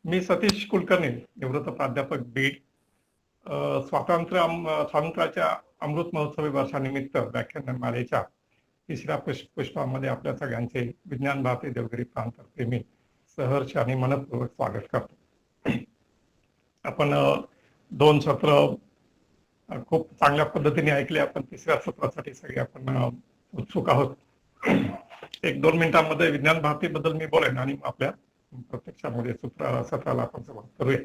मी सतीश कुलकर्णी, निवृत्त प्राध्यापक बीड. स्वातंत्र्याच्या अमृत महोत्सवी वर्षानिमित्त व्याख्यानमालेच्या तिसऱ्या पुष्पामध्ये आपल्या सगळ्यांचे विज्ञान भारती देवगिरी प्रांतर्फे मी सहर्ष आणि मनपूर्वक स्वागत करतो. आपण 2 सत्र खूप चांगल्या पद्धतीने ऐकले. आपण तिसऱ्या सत्रासाठी सगळे आपण उत्सुक आहोत. 1-2 मिनिटांमध्ये विज्ञान भारती बद्दल मी बोलेन आणि आपल्या प्रत्यक्षामध्ये सत्राला आपण सुरुवात करूया.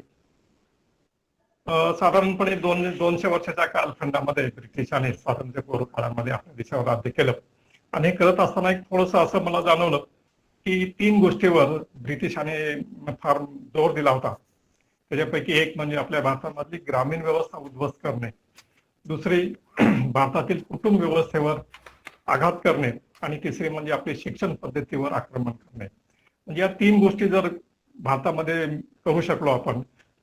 साधारणपणे 200 वर्षाच्या कालखंडामध्ये ब्रिटिशांनी स्वातंत्र्यपूर्व काळामध्ये आपल्या देशावर राज्य केलं आणि हे करत असताना एक थोडंसं असं मला जाणवलं की 3 गोष्टीवर ब्रिटिशांनी फार जोर दिला होता. त्याच्यापैकी एक म्हणजे आपल्या भारतामधली ग्रामीण व्यवस्था उद्ध्वस्त करणे, दुसरी भारतातील कुटुंब व्यवस्थेवर आघात करणे आणि तिसरी म्हणजे आपली शिक्षण पद्धतीवर आक्रमण करणे. म्हणजे या 3 गोष्टी जर भारतामध्ये करू शकलो आपण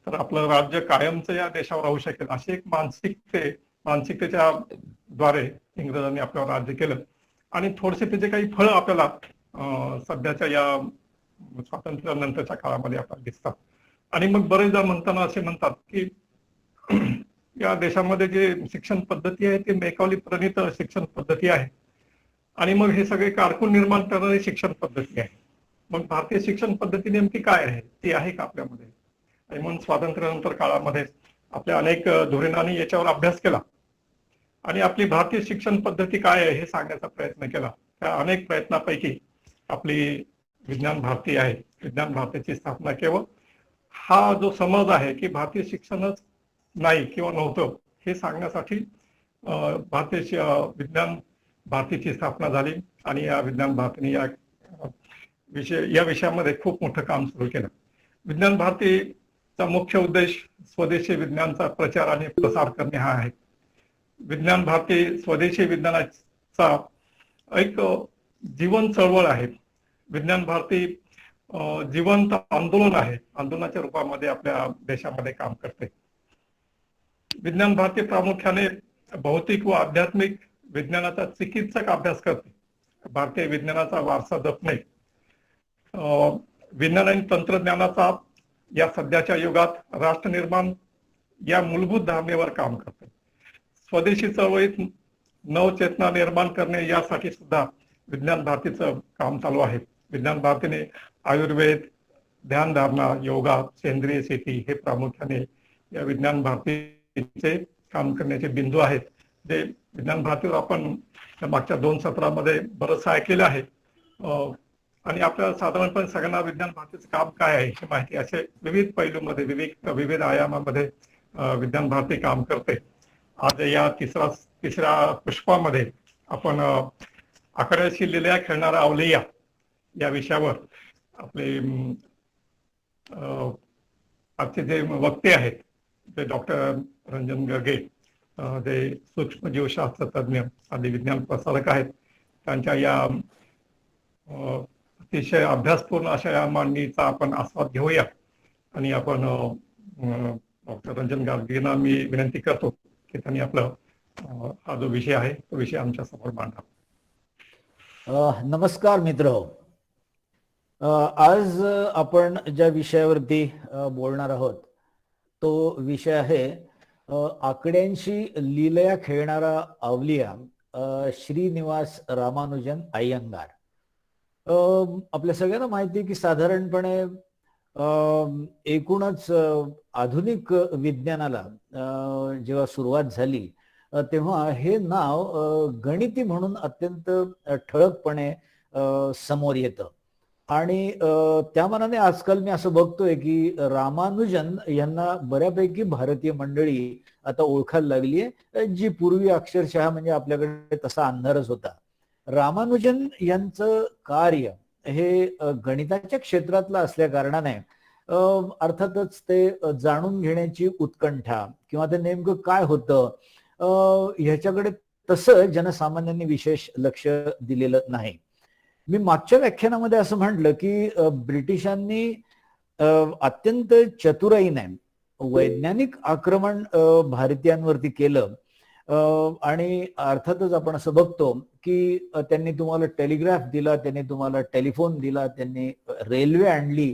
तर आपलं राज्य कायमचं या देशावर राहू शकेल, अशी एक मानसिकतेच्या द्वारे इंग्रजांनी आपल्यावर राज्य केलं आणि थोडेसे त्याचे काही फळ आपल्याला सध्याच्या या स्वातंत्र्यानंतरच्या काळामध्ये आपल्याला दिसतात. आणि मग बरेचदा म्हणताना असे म्हणतात की या देशामध्ये जे शिक्षण पद्धती आहे ते मेकावली प्रणित शिक्षण पद्धती आहे आणि मग हे सगळे कारकून निर्माण करणारी शिक्षण पद्धती आहे. मग भारतीय शिक्षण पद्धती नेमकी काय आहे, ती आहे का आपल्यामध्ये? आणि म्हणून स्वातंत्र्यानंतर काळामध्ये आपल्या अनेक धोरणांनी याच्यावर अभ्यास केला आणि आपली भारतीय शिक्षण पद्धती काय आहे हे सांगण्याचा प्रयत्न केला. त्या अनेक प्रयत्नापैकी आपली विज्ञान भारती आहे. विज्ञान भारतीची स्थापना केवळ हा जो समज आहे की भारतीय शिक्षणच नाही किंवा नव्हतं हे सांगण्यासाठी भारतीय विज्ञान भारतीची स्थापना झाली आणि या विज्ञान भारतीने या विषयामध्ये खूप मोठं काम सुरू केलं. विज्ञान भारतीचा मुख्य उद्देश स्वदेशी विज्ञानाचा प्रचार आणि प्रसार करणे हा आहे. विज्ञान भारती स्वदेशी विज्ञानाचा एक जीवन चळवळ आहे. विज्ञान भारती जिवंत आंदोलन आहे. आंदोलनाच्या रूपामध्ये आपल्या देशामध्ये काम करते. विज्ञान भारती प्रामुख्याने भौतिक व आध्यात्मिक विज्ञानाचा चिकित्सक अभ्यास करते. भारतीय विज्ञानाचा वारसा जपणे, विज्ञान आणि तंत्रज्ञानाचा या सध्याच्या युगात राष्ट्र निर्माण या मूलभूत धारणेवर काम करते. स्वदेशी चळवळीत नवचेतना निर्माण करणे यासाठी सुद्धा विज्ञान भारतीचं काम चालू आहे. विज्ञान भारतीने आयुर्वेद, ध्यानधारणा, योगा, सेंद्रिय शेती हे प्रामुख्याने या विज्ञान भारतीचे काम करण्याचे बिंदू आहेत. जे विज्ञान भारतीवर आपण मागच्या 2 सत्रामध्ये बरंच ऐकलेलं आहे आणि आपल्याला साधारणपणे सगळ्यांना विज्ञान भारतीचं काम काय आहे हे माहिती. असे विविध पैलूमध्ये विविध आयामामध्ये विज्ञान भारती काम करते. आज या तिसऱ्या पुष्पामध्ये आपण आकड्याशी लिलया खेळणारा अवलिया या विषयावर आपले आजचे जे वक्ते आहेत ते डॉक्टर रंजन गर्गे, जे सूक्ष्मजीवशास्त्र तज्ज्ञ आणि विज्ञान प्रसारक आहेत, त्यांच्या या अतिशय अभ्यासपूर्ण अशा या मांडणीचा आपण आस्वाद घेऊया आणि आपण डॉक्टर रंजन गार्गेंना मी विनंती करतो की त्यांनी आपलं हा जो विषय आहे तो विषय आमच्या समोर मांडा. नमस्कार मित्र. आज आपण ज्या विषयावरती बोलणार आहोत तो विषय आहे आकड्यांशी लीलया खेळणारा अवलिया, श्रीनिवास रामानुजन अय्यंगार. आपल्या सगळ्यांना माहिती आहे की साधारणपणे एकूणच आधुनिक विज्ञानाला जेव्हा सुरुवात झाली तेव्हा हे नाव गणिती म्हणून अत्यंत ठळकपणे समोर येतं आणि त्या मानाने आजकाल मी असं बघतोय की रामानुजन यांना बऱ्यापैकी भारतीय मंडळी आता ओळखायला लागली आहे, जी पूर्वी अक्षरशः म्हणजे आपल्याकडे तसा अंधारच होता. रामानुजन यांचं कार्य हे गणिताच्या क्षेत्रातलं असल्या कारणाने अर्थातच ते जाणून घेण्याची उत्कंठा किंवा ते नेमकं काय होतं ह्याच्याकडे तसं जनसामान्यांनी विशेष लक्ष दिलेलं नाही. मी मागच्या व्याख्यानामध्ये असं म्हटलं की ब्रिटिशांनी अत्यंत चतुराईने वैज्ञानिक आक्रमण भारतीयांवरती केलं आणि अर्थातच आपण असं बघतो की त्यांनी तुम्हाला टेलिग्राफ दिला, त्यांनी तुम्हाला टेलिफोन दिला, त्यांनी रेल्वे आणली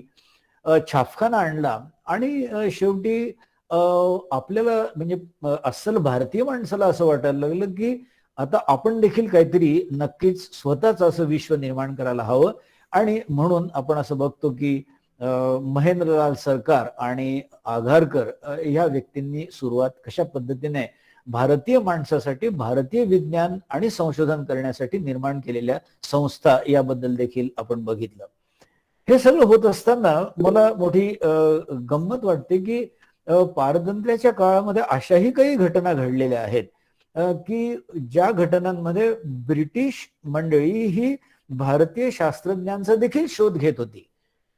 छापखाना आणला आणि शेवटी आपल्याला म्हणजे अस्सल भारतीय माणसाला असं वाटायला लागलं की आता आपण देखील काहीतरी नक्कीच स्वतःच असं विश्व निर्माण करायला हवं. आणि म्हणून आपण असं बघतो की महेंद्रलाल सरकार आणि आघारकर ह्या व्यक्तींनी सुरुवात कशा पद्धतीने भारतीय माणसासाठी भारतीय विज्ञान आणि संशोधन करण्यासाठी निर्माण केलेल्या संस्था याबद्दल देखील आपण बघितलं. हे सगळं होत असताना मला मोठी गंमत वाटते की पारतंत्र्याच्या काळामध्ये अशाही काही घटना घडलेल्या आहेत की ज्या घटनांमध्ये ब्रिटिश मंडळी ही भारतीय शास्त्रज्ञांचा देखील शोध घेत होती.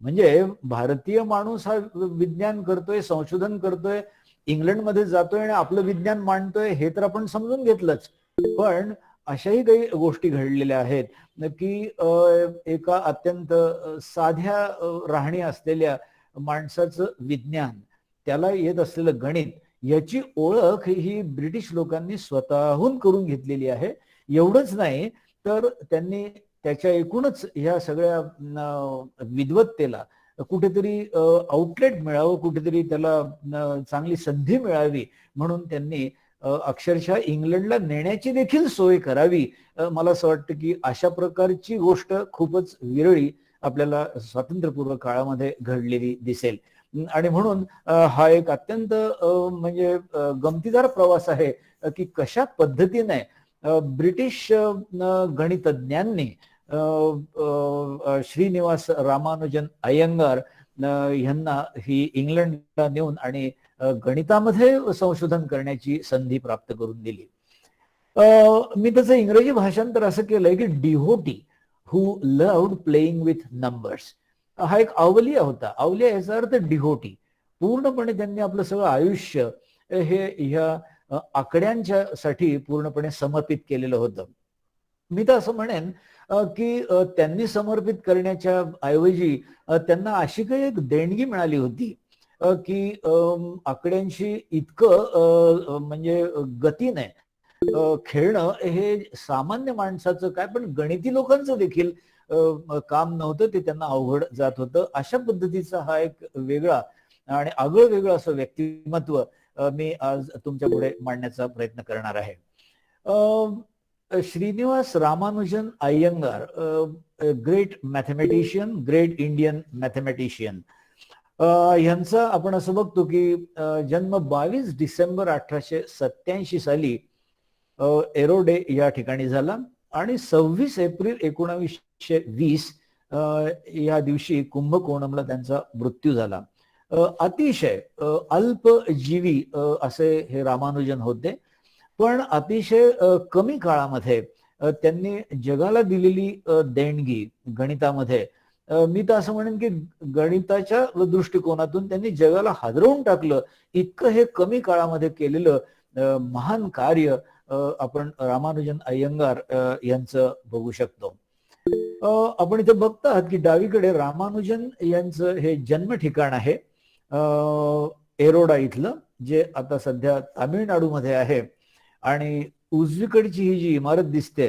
म्हणजे भारतीय माणूस हा विज्ञान करतोय, संशोधन करतोय, इंग्लंडमध्ये जातोय आणि आपलं विज्ञान मांडतोय हे तर आपण समजून घेतलंच. पण अशाही काही गोष्टी घडलेल्या आहेत की एका अत्यंत साध्या राहणी असलेल्या माणसाचं विज्ञान, त्याला येत असलेलं गणित, याची ओळख ही ब्रिटिश लोकांनी स्वतःहून करून घेतलेली आहे. एवढंच नाही तर त्यांनी त्याच्या एकूणच ह्या सगळ्या विद्वत्तेला कुठेतरी आउटलेट मिळावं, कुठेतरी त्याला चांगली संधी मिळावी म्हणून त्यांनी अक्षरशः इंग्लंडला नेण्याची देखील सोय करावी. मला असं वाटतं की अशा प्रकारची गोष्ट खूपच विरळी आपल्याला स्वातंत्र्यपूर्व काळामध्ये घडलेली दिसेल. आणि म्हणून हा एक अत्यंत म्हणजे गमतीदार प्रवास आहे की कशा पद्धतीने ब्रिटिश गणितज्ञांनी श्रीनिवास रामानुजन अय्यंगार यांना ही इंग्लंडला नेऊन आणि गणितामध्ये संशोधन करण्याची संधी प्राप्त करून दिली. मी त्याचं इंग्रजी भाषांतर असं केलंय की डिहोटी हु लव्ड प्लेइंग विथ नंबर्स. हा एक अवलिया होता. अवलिया याचा अर्थ डिहोटी. पूर्णपणे त्यांनी आपलं सगळं आयुष्य हे ह्या आकड्यांच्या साठी पूर्णपणे समर्पित केलेलं होतं. मी तर असं म्हणेन की त्यांनी समर्पित करण्याच्या ऐवजी त्यांना अशी काही एक देणगी मिळाली होती की आकड्यांशी इतकं म्हणजे गतीने खेळणं हे सामान्य माणसाचं काय, पण गणिती लोकांचं देखील काम नव्हतं, ते त्यांना अवघड जात होतं. अशा पद्धतीचा हा एक वेगळा आणि आगळं वेगळं असं व्यक्तिमत्व मी आज तुमच्या पुढे मांडण्याचा प्रयत्न करणार आहे. Srinivasa Ramanujan Iyengar, great mathematician, great Indian mathematician, यांचा आपण असं बघतो की जन्म 22 डिसेंबर 1887 साली एरोडे या ठिकाणी झाला आणि 26 एप्रिल 1920 या दिवशी कुंभकोणमला त्यांचा मृत्यू झाला. अतिशय अल्पजीवी असे हे रामानुजन होते, पण अतिशय कमी काळामध्ये त्यांनी जगाला दिलेली देणगी गणितामध्ये, मी तर असं म्हणेन की गणिताच्या दृष्टिकोनातून त्यांनी जगाला हादरवून टाकलं. इतकं हे कमी काळामध्ये केलेलं महान कार्य आपण रामानुजन अय्यंगार यांचं बघू शकतो. आपण इथे बघतात की डावीकडे रामानुजन यांचं हे जन्म ठिकाण आहे एरोडा इथलं, जे आता सध्या तामिळनाडूमध्ये आहे. आणि उजवीकडची ही जी इमारत दिसते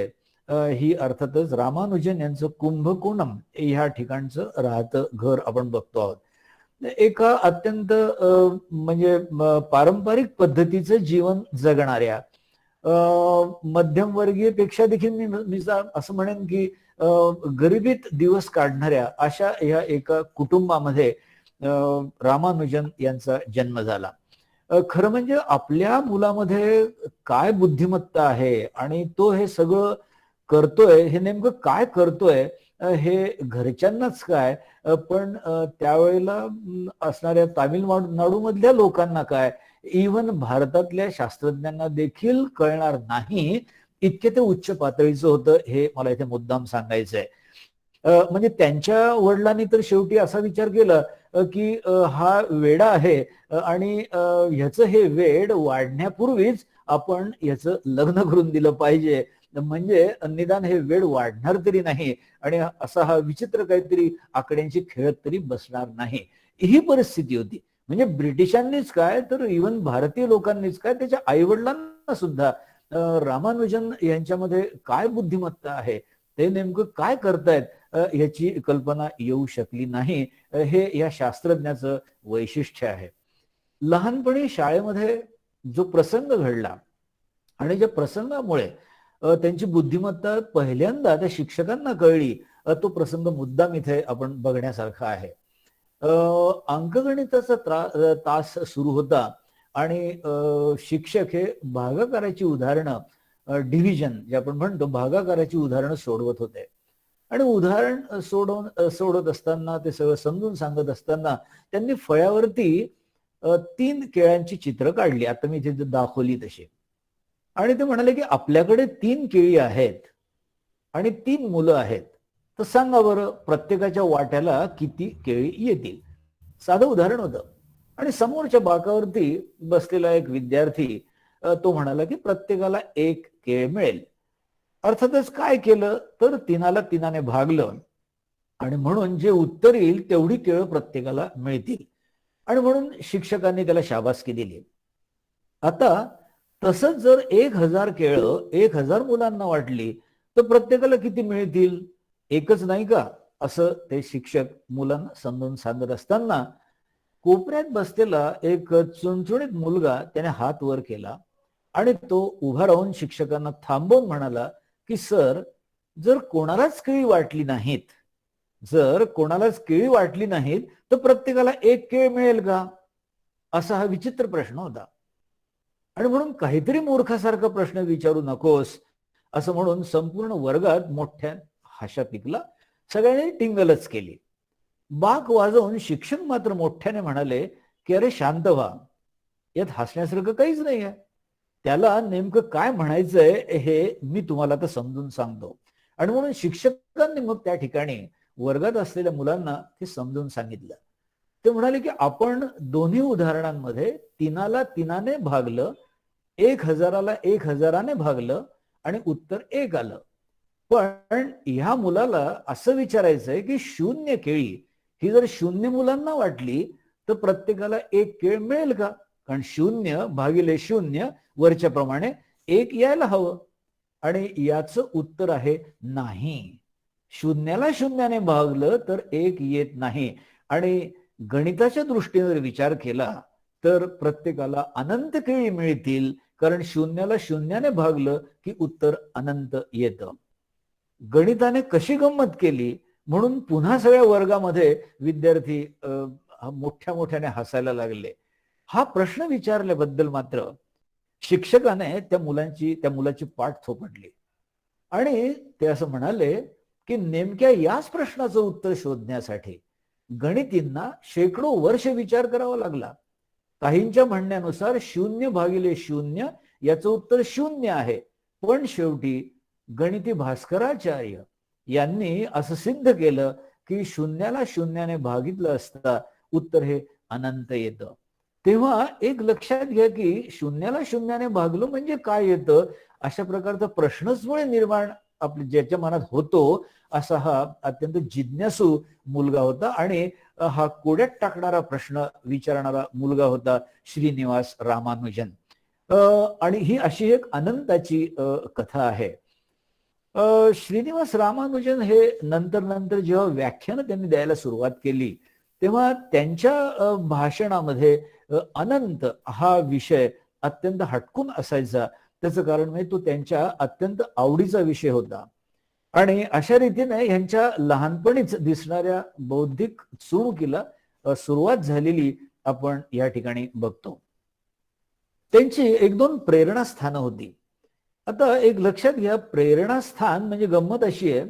ही अर्थातच रामानुजन यांचं कुंभकोणम ह्या ठिकाणचं राहतं घर आपण बघतो आहोत. एका अत्यंत म्हणजे पारंपरिक पद्धतीचं जीवन जगणाऱ्या मध्यमवर्गीय पेक्षा देखील मी असं म्हणेन की गरिबीत दिवस काढणाऱ्या अशा ह्या एका कुटुंबामध्ये रामानुजन यांचा जन्म झाला. खरं म्हणजे आपल्या मुलामध्ये काय बुद्धिमत्ता आहे आणि तो हे सगळं करतोय, हे नेमकं काय करतोय हे घरच्यांनाच काय, पण त्यावेळेला असणाऱ्या तामिळनाडू मधल्या लोकांना काय, इव्हन भारतातल्या शास्त्रज्ञांना देखील कळणार नाही, इतके ते उच्च पातळीचं होतं. हे मला इथे मुद्दाम सांगायचंय. म्हणजे त्यांच्या वडिलांनी तर शेवटी असा विचार केला की हा वेडा आहे आणि ह्याचं हे वेड वाढण्यापूर्वीच आपण ह्याचं लग्न करून दिलं पाहिजे, म्हणजे निदान हे वेड वाढणार तरी नाही आणि असा हा विचित्र काहीतरी आकड्यांची खेळत तरी बसणार नाही. ही परिस्थिती होती. म्हणजे ब्रिटिशांनीच काय तर इव्हन भारतीय लोकांनीच काय, त्याच्या आईवडिलांना सुद्धा रामानुजन यांच्यामध्ये काय बुद्धिमत्ता आहे, ते नेमकं काय करतायत याची कल्पना येऊ शकली नाही. हे या शास्त्रज्ञाचं वैशिष्ट्य आहे. लहानपणी शाळेमध्ये जो प्रसंग घडला आणि ज्या प्रसंगामुळे त्यांची बुद्धिमत्ता पहिल्यांदा त्या शिक्षकांना कळली, तो प्रसंग मुद्दाम इथे आपण बघण्यासारखा आहे. अंकगणिताचा तास सुरू होता आणि शिक्षक हे भागाकाराची उदाहरणं, डिव्हिजन जे आपण म्हणतो, भागाकाराची उदाहरणं सोडवत होते. आणि उदाहरण सोडत असताना, ते सगळं समजून सांगत असताना त्यांनी फळ्यावरती 3 केळ्यांची चित्र काढली, आता मी तिथे दाखवली तशी. आणि ते म्हणाले की आपल्याकडे 3 केळी आहेत आणि 3 मुलं आहेत, तर सांगा बरं प्रत्येकाच्या वाट्याला किती केळी येतील. साधं उदाहरण होतं. आणि समोरच्या बाकावरती बसलेला एक विद्यार्थी तो म्हणाला की प्रत्येकाला 1 केळ मिळेल. अर्थातच काय केलं तर 3ला 3ने भागलं आणि म्हणून जे उत्तर येईल तेवढी केळं प्रत्येकाला मिळतील, आणि म्हणून शिक्षकांनी त्याला शाबासकी दिली. आता तसंच जर 1000 केळं 1000 मुलांना वाटली तर प्रत्येकाला किती मिळतील? एकच नाही का? असं ते शिक्षक मुलांना समजून सांगत असताना कोपऱ्यात बसलेला एक चुणचुणीत मुलगा त्याने हात वर केला आणि तो उभा राहून शिक्षकांना थांबवून म्हणाला की सर, जर कोणालाच केळी वाटली नाहीत, जर कोणालाच केळी वाटली नाहीत तर प्रत्येकाला 1 केळ मिळेल का? असा हा विचित्र प्रश्न होता. आणि म्हणून काहीतरी मूर्खासारखा प्रश्न विचारू नकोस असं म्हणून संपूर्ण वर्गात मोठ्या हाशा पिकला. सगळ्यांनी टिंगलच केली. बाक वाजवून शिक्षक मात्र मोठ्याने म्हणाले की अरे शांत व्हा, यात हसण्यासारखं काहीच नाही आहे. त्याला नेमकं काय म्हणायचंय हे मी तुम्हाला आता समजून सांगतो. आणि म्हणून शिक्षकांनी मग त्या ठिकाणी वर्गात असलेल्या मुलांना ते समजून सांगितलं. ते म्हणाले की आपण दोन्ही उदाहरणांमध्ये 3ला 3ने भागलं, 1000ला 1000ने भागलं आणि उत्तर 1 आलं. पण ह्या मुलाला असं विचारायचंय की 0 केळी ही जर 0 मुलांना वाटली तर प्रत्येकाला 1 केळ मिळेल का? कारण 0 भागिले 0 वरच्या प्रमाणे 1 यायला हवं. आणि याचं उत्तर आहे नाही. 0ला 0ने भागलं तर 1 येत नाही. आणि गणिताच्या दृष्टीने जर विचार केला तर प्रत्येकाला अनंत केळी मिळतील, कारण 0ला 0ने भागलं की उत्तर अनंत येतं. गणिताने कशी गंमत केली म्हणून पुन्हा सगळ्या वर्गामध्ये विद्यार्थी मोठ्या मोठ्याने हसायला लागले. हा प्रश्न विचारल्याबद्दल मात्र शिक्षकाने त्या मुलाची पाठ थोपटली आणि ते असं म्हणाले की नेमक्या याच प्रश्नाचं उत्तर शोधण्यासाठी गणितींना शेकडो वर्ष विचार करावा लागला. काहींच्या म्हणण्यानुसार 0 भागिले 0 याचं उत्तर 0 आहे. पण शेवटी गणिती भास्कराचार्य यांनी असं सिद्ध केलं की 0ला 0ने भागितलं असता उत्तर हे अनंत येतं. तेव्हा एक लक्षात घ्या की 0ला 0ने भागलो म्हणजे काय येतं, अशा प्रकारचा प्रश्नच मुळे निर्माण आपल्या ज्याच्या मनात होतो असा हा अत्यंत जिज्ञासू मुलगा होता. आणि हा कोड्यात टाकणारा प्रश्न विचारणारा मुलगा होता श्रीनिवास रामानुजन. आणि ही अशी एक अनंताची कथा आहे. श्रीनिवास रामानुजन हे नंतर जेव्हा व्याख्यानं त्यांनी द्यायला सुरुवात केली तेव्हा त्यांच्या भाषणामध्ये अनंत हा विषय अत्यंत हटकून असायचा. त्याचं कारण म्हणजे तो त्यांच्या अत्यंत आवडीचा विषय होता. आणि अशा रीतीने ह्यांच्या लहानपणीच दिसणाऱ्या बौद्धिक चुणुकीला सुरुवात झालेली आपण या ठिकाणी बघतो. त्यांची 1-2 प्रेरणास्थानं होती. आता एक लक्षात घ्या, प्रेरणास्थान म्हणजे गंमत अशी आहे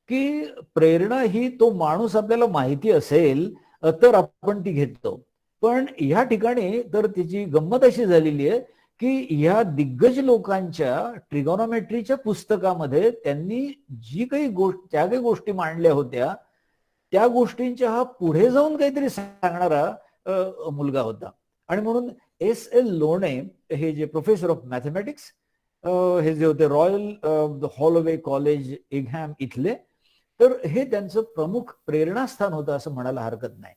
की प्रेरणा ही तो माणूस आपल्याला माहिती असेल तर आपण ती घेतो. पण ह्या ठिकाणी तर तिची गंमत अशी झालेली आहे की ह्या दिग्गज लोकांच्या ट्रिगोनॉमेट्रीच्या पुस्तकामध्ये त्यांनी ज्या काही गोष्टी मांडल्या होत्या त्या गोष्टींच्या हा पुढे जाऊन काहीतरी सांगणारा मुलगा होता. आणि म्हणून S.L. लोणे हे जे प्रोफेसर ऑफ मॅथमॅटिक्स हे जे होते रॉयल हॉलोवे कॉलेज एघॅम इथले, तर हे त्यांचं प्रमुख प्रेरणास्थान होतं असं म्हणायला हरकत नाही.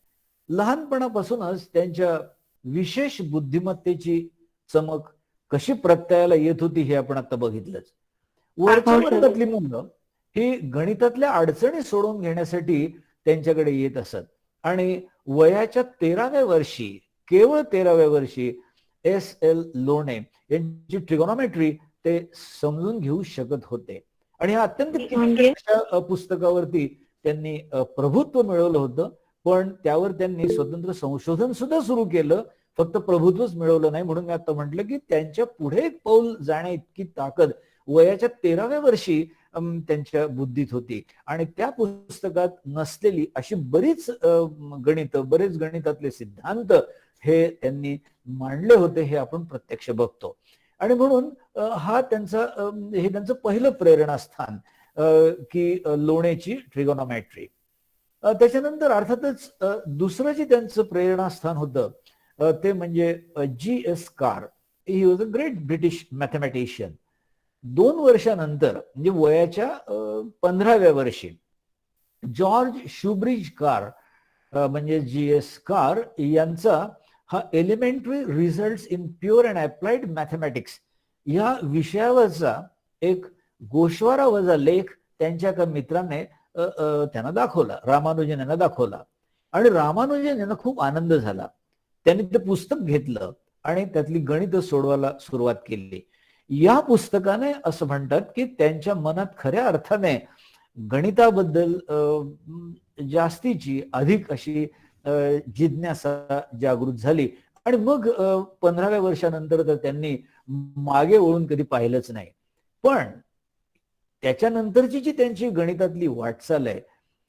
लहानपणापासूनच त्यांच्या विशेष बुद्धिमत्तेची चमक कशी प्रत्ययाला येत होती हे आपण आता बघितलंच. वरच्या वर्गातली मुलं ही गणितातल्या अडचणी सोडवून घेण्यासाठी त्यांच्याकडे येत असत. आणि वयाच्या 13व्या वर्षी, केवळ 13व्या वर्षी S.L. लोणे यांची ट्रिगोनॉमेट्री ते समजून घेऊ शकत होते. आणि ह्या अत्यंत किचकट म्हणजे अशा पुस्तकावरती त्यांनी प्रभुत्व मिळवलं होतं. पण त्यावर त्यांनी स्वतंत्र संशोधन सुद्धा सुरू केलं. फक्त प्रभुत्वच मिळवलं नाही. म्हणून मी आता म्हटलं की त्यांच्या पुढे एक पाऊल जाण्या इतकी ताकद वयाच्या 13व्या वर्षी त्यांच्या बुद्धीत होती. आणि त्या पुस्तकात नसलेली अशी बरीच बरेच गणितातले सिद्धांत हे त्यांनी मांडले होते, हे आपण प्रत्यक्ष बघतो. आणि म्हणून हा हे त्यांचं पहिलं प्रेरणास्थान की लोणेची ट्रिगोनॉमेट्री. त्याच्यानंतर अर्थातच दुसरं जे त्यांचं प्रेरणास्थान होतं ते म्हणजे G.S. Car. He was a great British mathematician. 2 वर्षानंतर म्हणजे वयाच्या 15व्या वर्षी जॉर्ज शुब्रिज कार म्हणजे G.S. कार यांचा हा elementary result in pure and applied mathematics या विषयावरचा एक गोषवारा वजा लेख त्यांच्या एका मित्राने त्यांना दाखवला, रामानुजन यांना दाखवला. आणि रामानुजन यांना खूप आनंद झाला. त्यांनी ते पुस्तक घेतलं आणि त्यातली गणित सोडवायला सुरुवात केली. या पुस्तकाने असं म्हणतात की त्यांच्या मनात खऱ्या अर्थाने गणिताबद्दल जास्तीची अधिक अशी जिज्ञासा जागृत झाली. आणि मग 15व्या वर्षानंतर तर त्यांनी मागे वळून कधी पाहिलंच नाही. पण त्याच्यानंतरची जी त्यांची गणितातली वाटचाल आहे,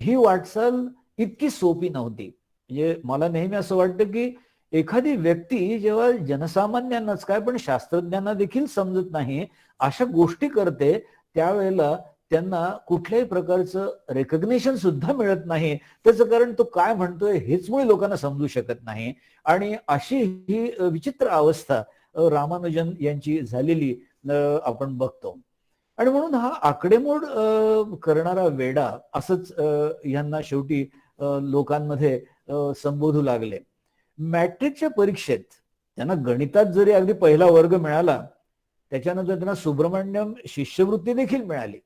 ही वाटचाल इतकी सोपी नव्हती. म्हणजे मला नेहमी असं वाटतं की एखादी व्यक्ती जेव्हा जनसामान्यांनाच काय पण शास्त्रज्ञांना देखील समजत नाही अशा गोष्टी करते, त्यावेळेला त्यांना कुठल्याही प्रकारचं रेकग्नेशन सुद्धा मिळत नाही. त्याचं कारण तो काय म्हणतोय हेच मुळे लोकांना समजू शकत नाही. आणि अशी ही विचित्र अवस्था रामानुजन यांची झालेली आपण बघतो. आणि म्हणून हा आकडेमोड करणारा वेडा असंच यांना शेवटी लोकांमध्ये संबोधू लागले. मॅट्रिकच्या परीक्षेत त्यांना गणितात जरी अगदी पहिला वर्ग मिळाला, त्याच्यानंतर त्यांना सुब्रमण्यम शिष्यवृत्ती देखील मिळाली,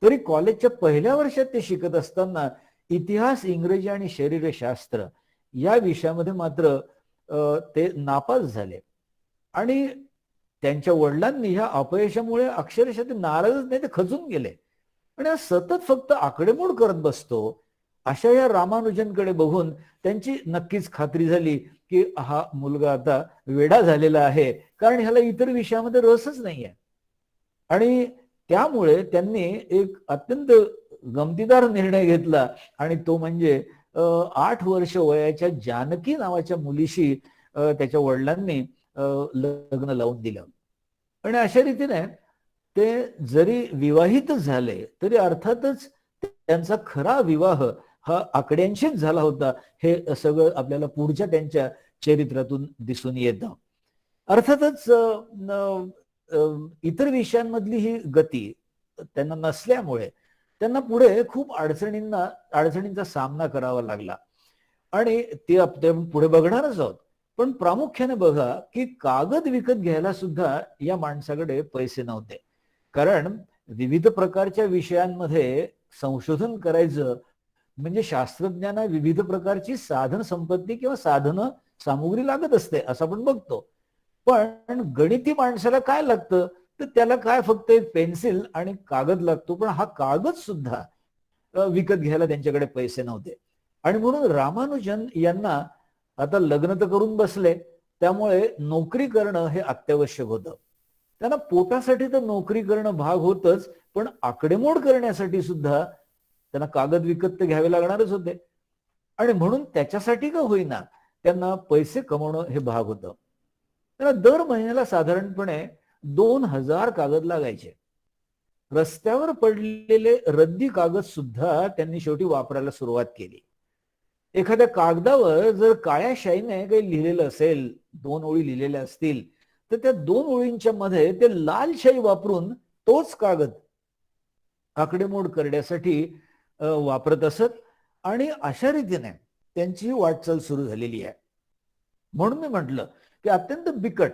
तरी कॉलेजच्या पहिल्या वर्षात ते शिकत असताना इतिहास, इंग्रजी आणि शरीरशास्त्र या विषयामध्ये मात्र ते नापास झाले. आणि त्यांच्या वडिलांनी ह्या अपयशामुळे अक्षरशः ते नाराजच नाही, ते खचून गेले. आणि सतत फक्त आकडेमोड करत बसतो अशा या रामानुजनकडे बघून त्यांची नक्कीच खात्री झाली की हा मुलगा आता वेडा झालेला आहे, कारण ह्याला इतर विषयामध्ये रसच नाहीये. आणि त्यामुळे त्यांनी एक अत्यंत गमतीदार निर्णय घेतला, आणि तो म्हणजे 8 वर्ष वयाच्या जानकी नावाच्या मुलीशी त्याच्या वडिलांनी लग्न लावून दिलं. आणि अशा रीतीने ते जरी विवाहित झाले तरी अर्थातच त्यांचा खरा विवाह हा आकड्यांशीच झाला होता, हे सगळं आपल्याला पुढच्या त्यांच्या चरित्रातून दिसून येतं. अर्थातच इतर विषयांमधली ही गती त्यांना नसल्यामुळे त्यांना पुढे खूप अडचणींचा सामना करावा लागला. आणि ते आपण पुढे बघणारच आहोत. पण प्रामुख्याने बघा की कागद विकत घ्यायला सुद्धा या माणसाकडे पैसे नव्हते. कारण विविध प्रकारच्या विषयांमध्ये संशोधन करायचं म्हणजे शास्त्रज्ञांना विविध प्रकारची साधन संपत्ती किंवा साधन सामुग्री लागत असते, असं आपण बघतो. पण गणिती माणसाला काय लागतं, तर त्याला काय फक्त एक पेन्सिल आणि कागद लागतो. पण हा कागद सुद्धा विकत घ्यायला त्यांच्याकडे पैसे नव्हते. आणि म्हणून रामानुजन यांना आता लग्न तर करून बसले, त्यामुळे नोकरी करणं हे अत्यावश्यक होतं. त्यांना पोटासाठी तर नोकरी करणं भाग होतच, पण आकडेमोड करण्यासाठी सुद्धा त्यांना कागद विकत तर घ्यावे लागणारच होते. आणि म्हणून त्याच्यासाठी का होईना त्यांना पैसे कमवणं हे भाग होतं. त्यांना दर महिन्याला साधारणपणे 2000 कागद लागायचे. रस्त्यावर पडलेले रद्दी कागद सुद्धा त्यांनी शेवटी वापरायला सुरुवात केली. एखाद्या कागदावर जर काळ्या शाईने काही लिहिलेलं असेल, 2 ओळी लिहिलेल्या असतील, तर त्या 2 ओळींच्या मध्ये ते लाल शाई वापरून तोच कागद आकडेमोड करण्यासाठी वापरत असत. आणि अशा रीतीने त्यांची वाटचाल सुरू झालेली आहे. म्हणून मी म्हटलं की अत्यंत बिकट.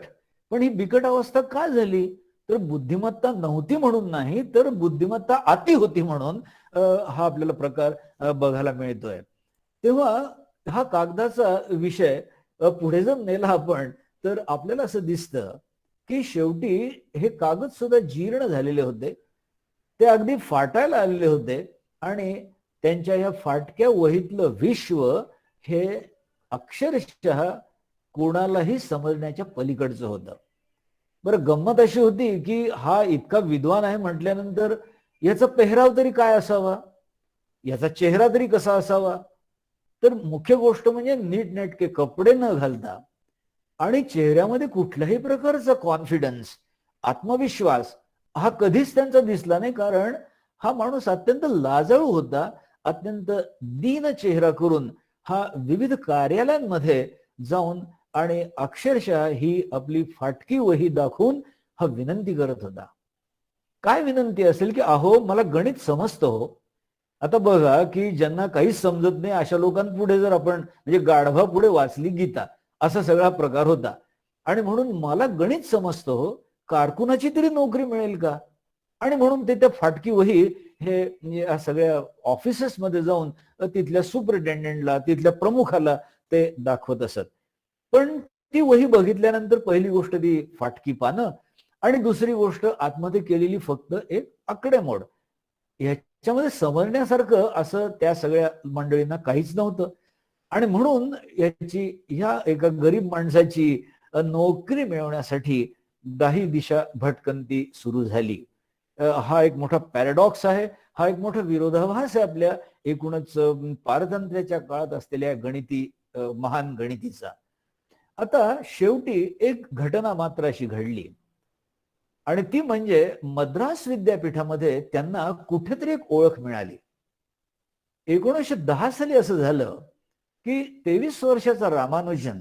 पण ही बिकट अवस्था का झाली, तर बुद्धिमत्ता नव्हती म्हणून नाही, तर बुद्धिमत्ता अति होती म्हणून हा आपल्याला प्रकार बघायला मिळतोय. तेव्हा हा कागदाचा विषय पुढे जर नेला आपण, तर आपल्याला असं दिसतं की शेवटी हे कागद सुद्धा जीर्ण झालेले होते, ते अगदी फाटायला आलेले होते आणि त्यांच्या या फाटक्या वहीतलं विश्व हे अक्षरशः कोणालाही समजण्याच्या पलीकडचं होतं. बरं, गंमत अशी होती की हा इतका विद्वान आहे म्हटल्यानंतर याचा पेहराव तरी काय असावा, याचा चेहरा तरी कसा असावा. तर मुख्य गोष्ट म्हणजे नीटनेटके कपडे न घालता आणि चेहऱ्यामध्ये कुठल्याही प्रकारचा कॉन्फिडन्स, आत्मविश्वास हा कधीच त्यांचा दिसला नाही. कारण हा माणूस अत्यंत लाजाळू होता. अत्यंत दीन चेहरा करून हा विविध कार्यालयांमध्ये जाऊन आणि अक्षरशः ही आपली फाटकी वही दाखवून हा विनंती करत होता. काय विनंती असेल की अहो मला गणित समजतं हो. आता बघा की ज्यांना काहीच समजत नाही अशा लोकांपुढे जर आपण म्हणजे गाढवा पुढे वाचली गीता असा सगळा प्रकार होता. आणि म्हणून मला गणित समजतं हो, कारकुनाची तरी नोकरी मिळेल का. आणि म्हणून ते त्या फाटकी वही हे या सगळ्या ऑफिसेसमध्ये जाऊन तिथल्या सुपरिटेंडेंटला, तिथल्या प्रमुखाला ते दाखवत असत. पण ती वही बघितल्यानंतर पहिली गोष्ट ती फाटकी पानं आणि दुसरी गोष्ट आतमध्ये केलेली फक्त एक आकडेमोड. ह्याच्यामध्ये समजण्यासारखं असं त्या सगळ्या मंडळींना काहीच नव्हतं. आणि म्हणून याची ह्या एका गरीब माणसाची नोकरी मिळवण्यासाठी दाही दिशा भटकंती सुरू झाली. हा एक मोठा पॅराडॉक्स आहे, हा एक मोठा विरोधाभास आहे आपल्या एकूणच पारतंत्र्याच्या काळात असलेल्या गणिती महान गणितीचा. आता शेवटी एक घटना मात्र अशी घडली आणि ती म्हणजे मद्रास विद्यापीठामध्ये त्यांना कुठेतरी एक ओळख मिळाली. 1910 साली असं झालं की 23 वर्षाचा रामानुजन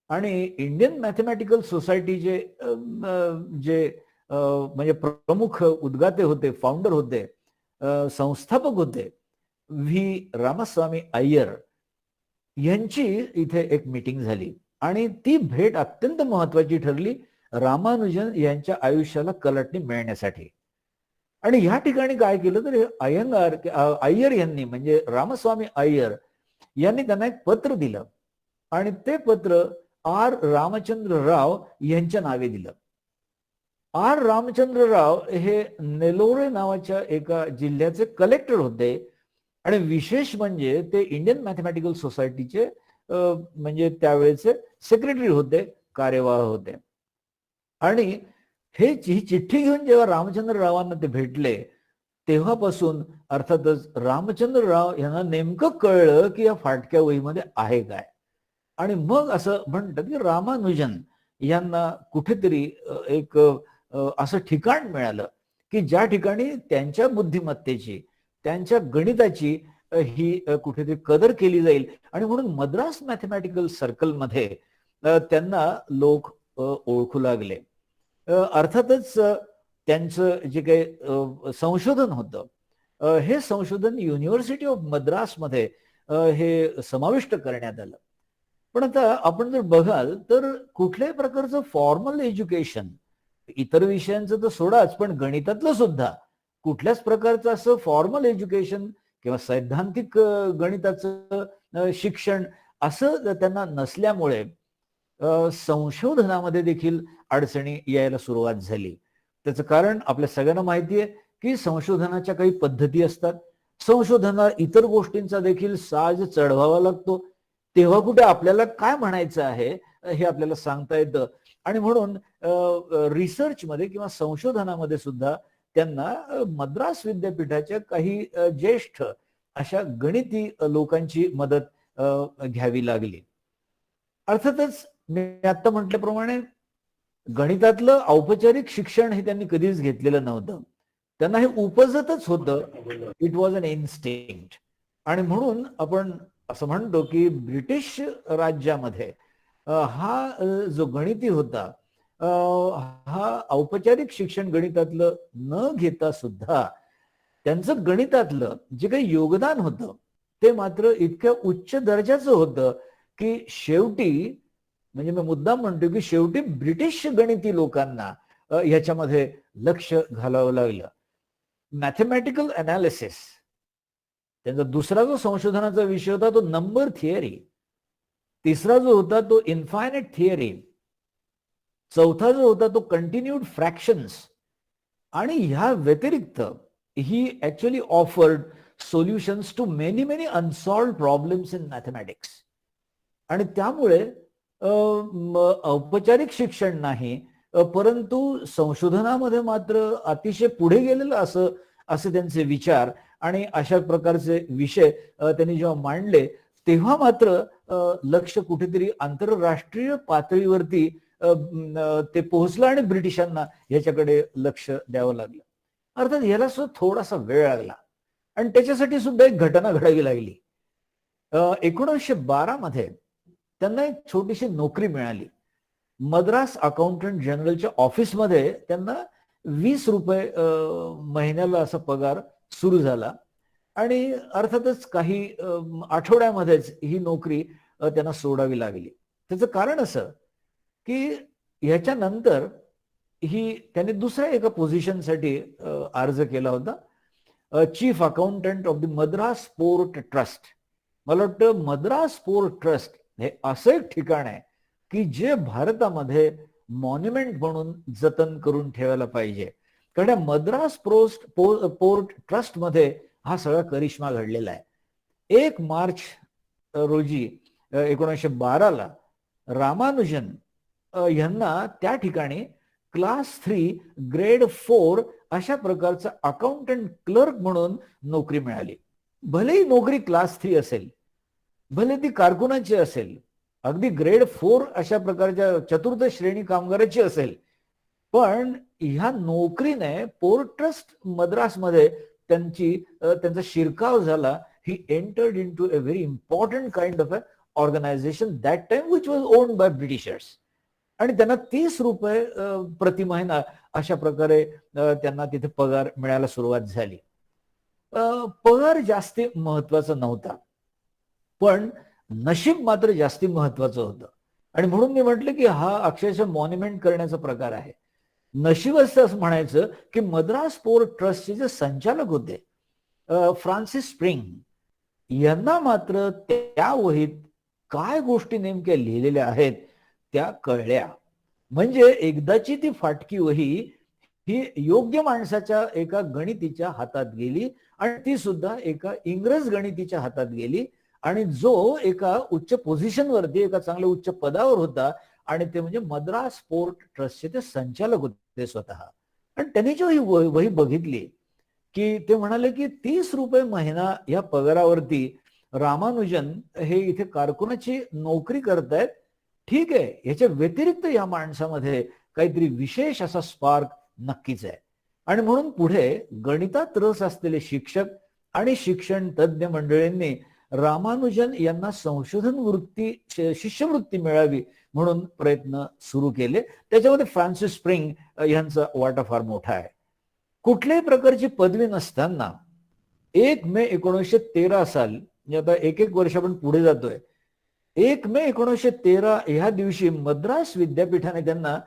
आणि इंडियन मॅथमॅटिकल सोसायटीचे जे म्हणजे प्रमुख उद्गाते होते, फाउंडर होते, संस्थापक होते, व्ही रामास्वामी अय्यर यांची इथे एक मीटिंग झाली आणि ती भेट अत्यंत महत्वाची ठरली रामानुजन यांच्या आयुष्याला कलाटणी मिळण्यासाठी. आणि ह्या ठिकाणी काय केलं तर अय्यर यांनी म्हणजे रामस्वामी अय्यर यांनी त्यांना एक पत्र दिलं आणि ते पत्र आर रामचंद्र राव यांच्या नावे दिलं. आर रामचंद्र राव हे नेलोरे नावाच्या एका जिल्ह्याचे कलेक्टर होते आणि विशेष म्हणजे ते इंडियन मॅथमॅटिकल सोसायटीचे म्हणजे त्यावेळेचे सेक्रेटरी होते, कार्यवाह होते. आणि ही चिठ्ठी घेऊन जेव्हा रामचंद्र रावांना ते भेटले तेव्हापासून अर्थातच रामचंद्र राव यांना नेमकं कळलं की या फाटक्या वहीमध्ये आहे काय. आणि मग असं म्हणतात की रामानुजन यांना कुठेतरी एक असं ठिकाण मिळालं की ज्या ठिकाणी त्यांच्या बुद्धिमत्तेची, त्यांच्या गणिताची ही कुठेतरी कदर केली जाईल. आणि म्हणून मद्रास मॅथमॅटिकल सर्कलमध्ये त्यांना लोक ओळखू लागले. अर्थातच त्यांचं जे काही संशोधन होतं हे संशोधन युनिव्हर्सिटी ऑफ मद्रासमध्ये हे समाविष्ट करण्यात आलं. पण आता आपण जर बघाल तर कुठल्याही प्रकारचं फॉर्मल एज्युकेशन, इतर विषयांचं तर सोडाच, पण गणितातलं सुद्धा कुठल्याच प्रकारचं असं फॉर्मल एज्युकेशन किंवा सैद्धांतिक गणिताचं शिक्षण असं त्यांना नसल्यामुळे संशोधनामध्ये देखील अडचणी यायला सुरुवात झाली. त्याचं कारण आपल्या सगळ्यांना माहिती आहे की संशोधनाच्या काही पद्धती असतात. संशोधनात इतर गोष्टींचा देखील साज चढवावा लागतो. तेव्हा कुठे आपल्याला काय म्हणायचं आहे हे आपल्याला सांगता येतं. आणि म्हणून रिसर्चमध्ये किंवा संशोधनामध्ये सुद्धा त्यांना मद्रास विद्यापीठाच्या काही ज्येष्ठ अशा गणिती लोकांची मदत घ्यावी लागली. अर्थातच मी आता म्हटल्याप्रमाणे गणितातलं औपचारिक शिक्षण हे त्यांनी कधीच घेतलेलं नव्हतं. त्यांना हे उपजतच होतं. It was an instinct. आणि म्हणून आपण असं म्हणतो की ब्रिटिश राज्यामध्ये हा जो गणिती होता हा औपचारिक शिक्षण गणितातलं न घेता सुद्धा त्यांचं गणितातलं जे काही योगदान होतं ते मात्र इतक्या उच्च दर्जाचं होतं की शेवटी म्हणजे मी मुद्दाम म्हणतो की शेवटी ब्रिटिश गणिती लोकांना ह्याच्यामध्ये लक्ष घालावं लागलं. मॅथमॅटिकल अनालिसिस त्यांचा दुसरा जो संशोधनाचा विषय होता तो नंबर थिअरी, तिसरा जो होता तो इन्फायनाइट थिअरी, चौथा जो होता तो कंटिन्यूड फ्रॅक्शन्स. आणि ह्या व्यतिरिक्त ही actually afforded solutions to many many unsolved problems in mathematics. आणि त्यामुळे औपचारिक शिक्षण नाही, परंतु संशोधनामध्ये मात्र अतिशय पुढे गेलेलं असे त्यांचे विचार आणि अशा प्रकारचे विषय त्यांनी जेव्हा मांडले तेव्हा मात्र लक्ष कुठेतरी आंतरराष्ट्रीय पातळीवरती ते पोहोचलं आणि ब्रिटिशांना याच्याकडे लक्ष द्यावं लागलं. अर्थात याला सुद्धा थोडासा वेळ लागला आणि त्याच्यासाठी सुद्धा एक घटना घडावी लागली. 1912 मध्ये त्यांना एक छोटीशी नोकरी मिळाली. मद्रास अकाउंटंट जनरलच्या ऑफिसमध्ये त्यांना 20 रुपये महिन्याला असा पगार सुरू झाला आणि अर्थातच काही आठवड्यामध्येच ही नोकरी त्यांना सोडावी लागली. त्याचं कारण असं की ह्याच्यानंतर त्यांनी दुसऱ्या एका पोझिशनसाठी अर्ज केला होता, chief accountant of the Madras port trust. मला वाटतं मद्रास पोर्ट ट्रस्ट हे असं एक ठिकाण आहे की जे भारतामध्ये मॉन्युमेंट म्हणून जतन करून ठेवायला पाहिजे. कारण मद्रास पोर्ट ट्रस्ट मध्ये हा सगळा करिश्मा घडलेला आहे. 1 मार्च रोजी 1912 रामानुजन यांना त्या ठिकाणी क्लास 3 ग्रेड 4 अशा प्रकारचा अकाउंटंट क्लर्क म्हणून नोकरी मिळाली. भलेही नोकरी क्लास 3 असेल, भले ती कारकुनाची असेल, अगदी ग्रेड 4 अशा प्रकारच्या चतुर्थ श्रेणी कामगाराची असेल, पण ह्या नोकरीने पोर्ट ट्रस्ट मद्रासमध्ये त्यांचा शिरकाव झाला. He entered in to a very important kind of a organization that time which was owned by Britishers. आणि त्यांना 30 रुपये प्रति महिना अशा प्रकारे त्यांना तिथे पगार मिळायला सुरुवात झाली. पगार जास्ती महत्वाचा नव्हता, पण नशीब मात्र जास्ती महत्वाचं होतं. आणि म्हणून मी म्हटलं की हा अक्षरशः मॉन्युमेंट करण्याचा प्रकार आहे. नशीब असं म्हणायचं की मद्रास पोर्ट ट्रस्टचे जे संचालक होते फ्रान्सिस स्प्रिंग, यांना मात्र त्या वहीत काय गोष्टी नेमक्या लिहिलेल्या आहेत त्या कळल्या. म्हणजे एकदाची ती फाटकी वही ही योग्य माणसाच्या एका गणितीच्या हातात गेली आणि ती सुद्धा एका इंग्रज गणितीच्या हातात गेली आणि जो एका उच्च पोझिशनवरती एका चांगल्या उच्च पदावर होता आणि ते म्हणजे मद्रास पोर्ट ट्रस्टचे ते संचालक होते स्वतः. आणि त्यांनी जेव्हा ही वही बघितली की ते म्हणाले की 30 रुपये महिना या पगारावरती रामानुजन हे इथे कारकुनाची नोकरी करतायत. ठीक आहे, याच्या व्यतिरिक्त या माणसामध्ये काहीतरी विशेष असा स्पार्क नक्कीच आहे. आणि म्हणून पुढे गणितात रस असलेले शिक्षक आणि शिक्षण तज्ज्ञ मंडळींनी रामानुजन यांना संशोधन वृत्ती शिष्यवृत्ती मिळावी म्हणून प्रयत्न सुरू केले. त्याच्यामध्ये फ्रान्सिस स्प्रिंग यांचा वाटा फार मोठा आहे. कुठल्याही प्रकारची पदवी नसताना 1 मे 1913 साल, आता एक वर्ष आपण पुढे जातोय, 1 मे 1913 ह्या दिवशी मद्रास विद्यापीठाने त्यांना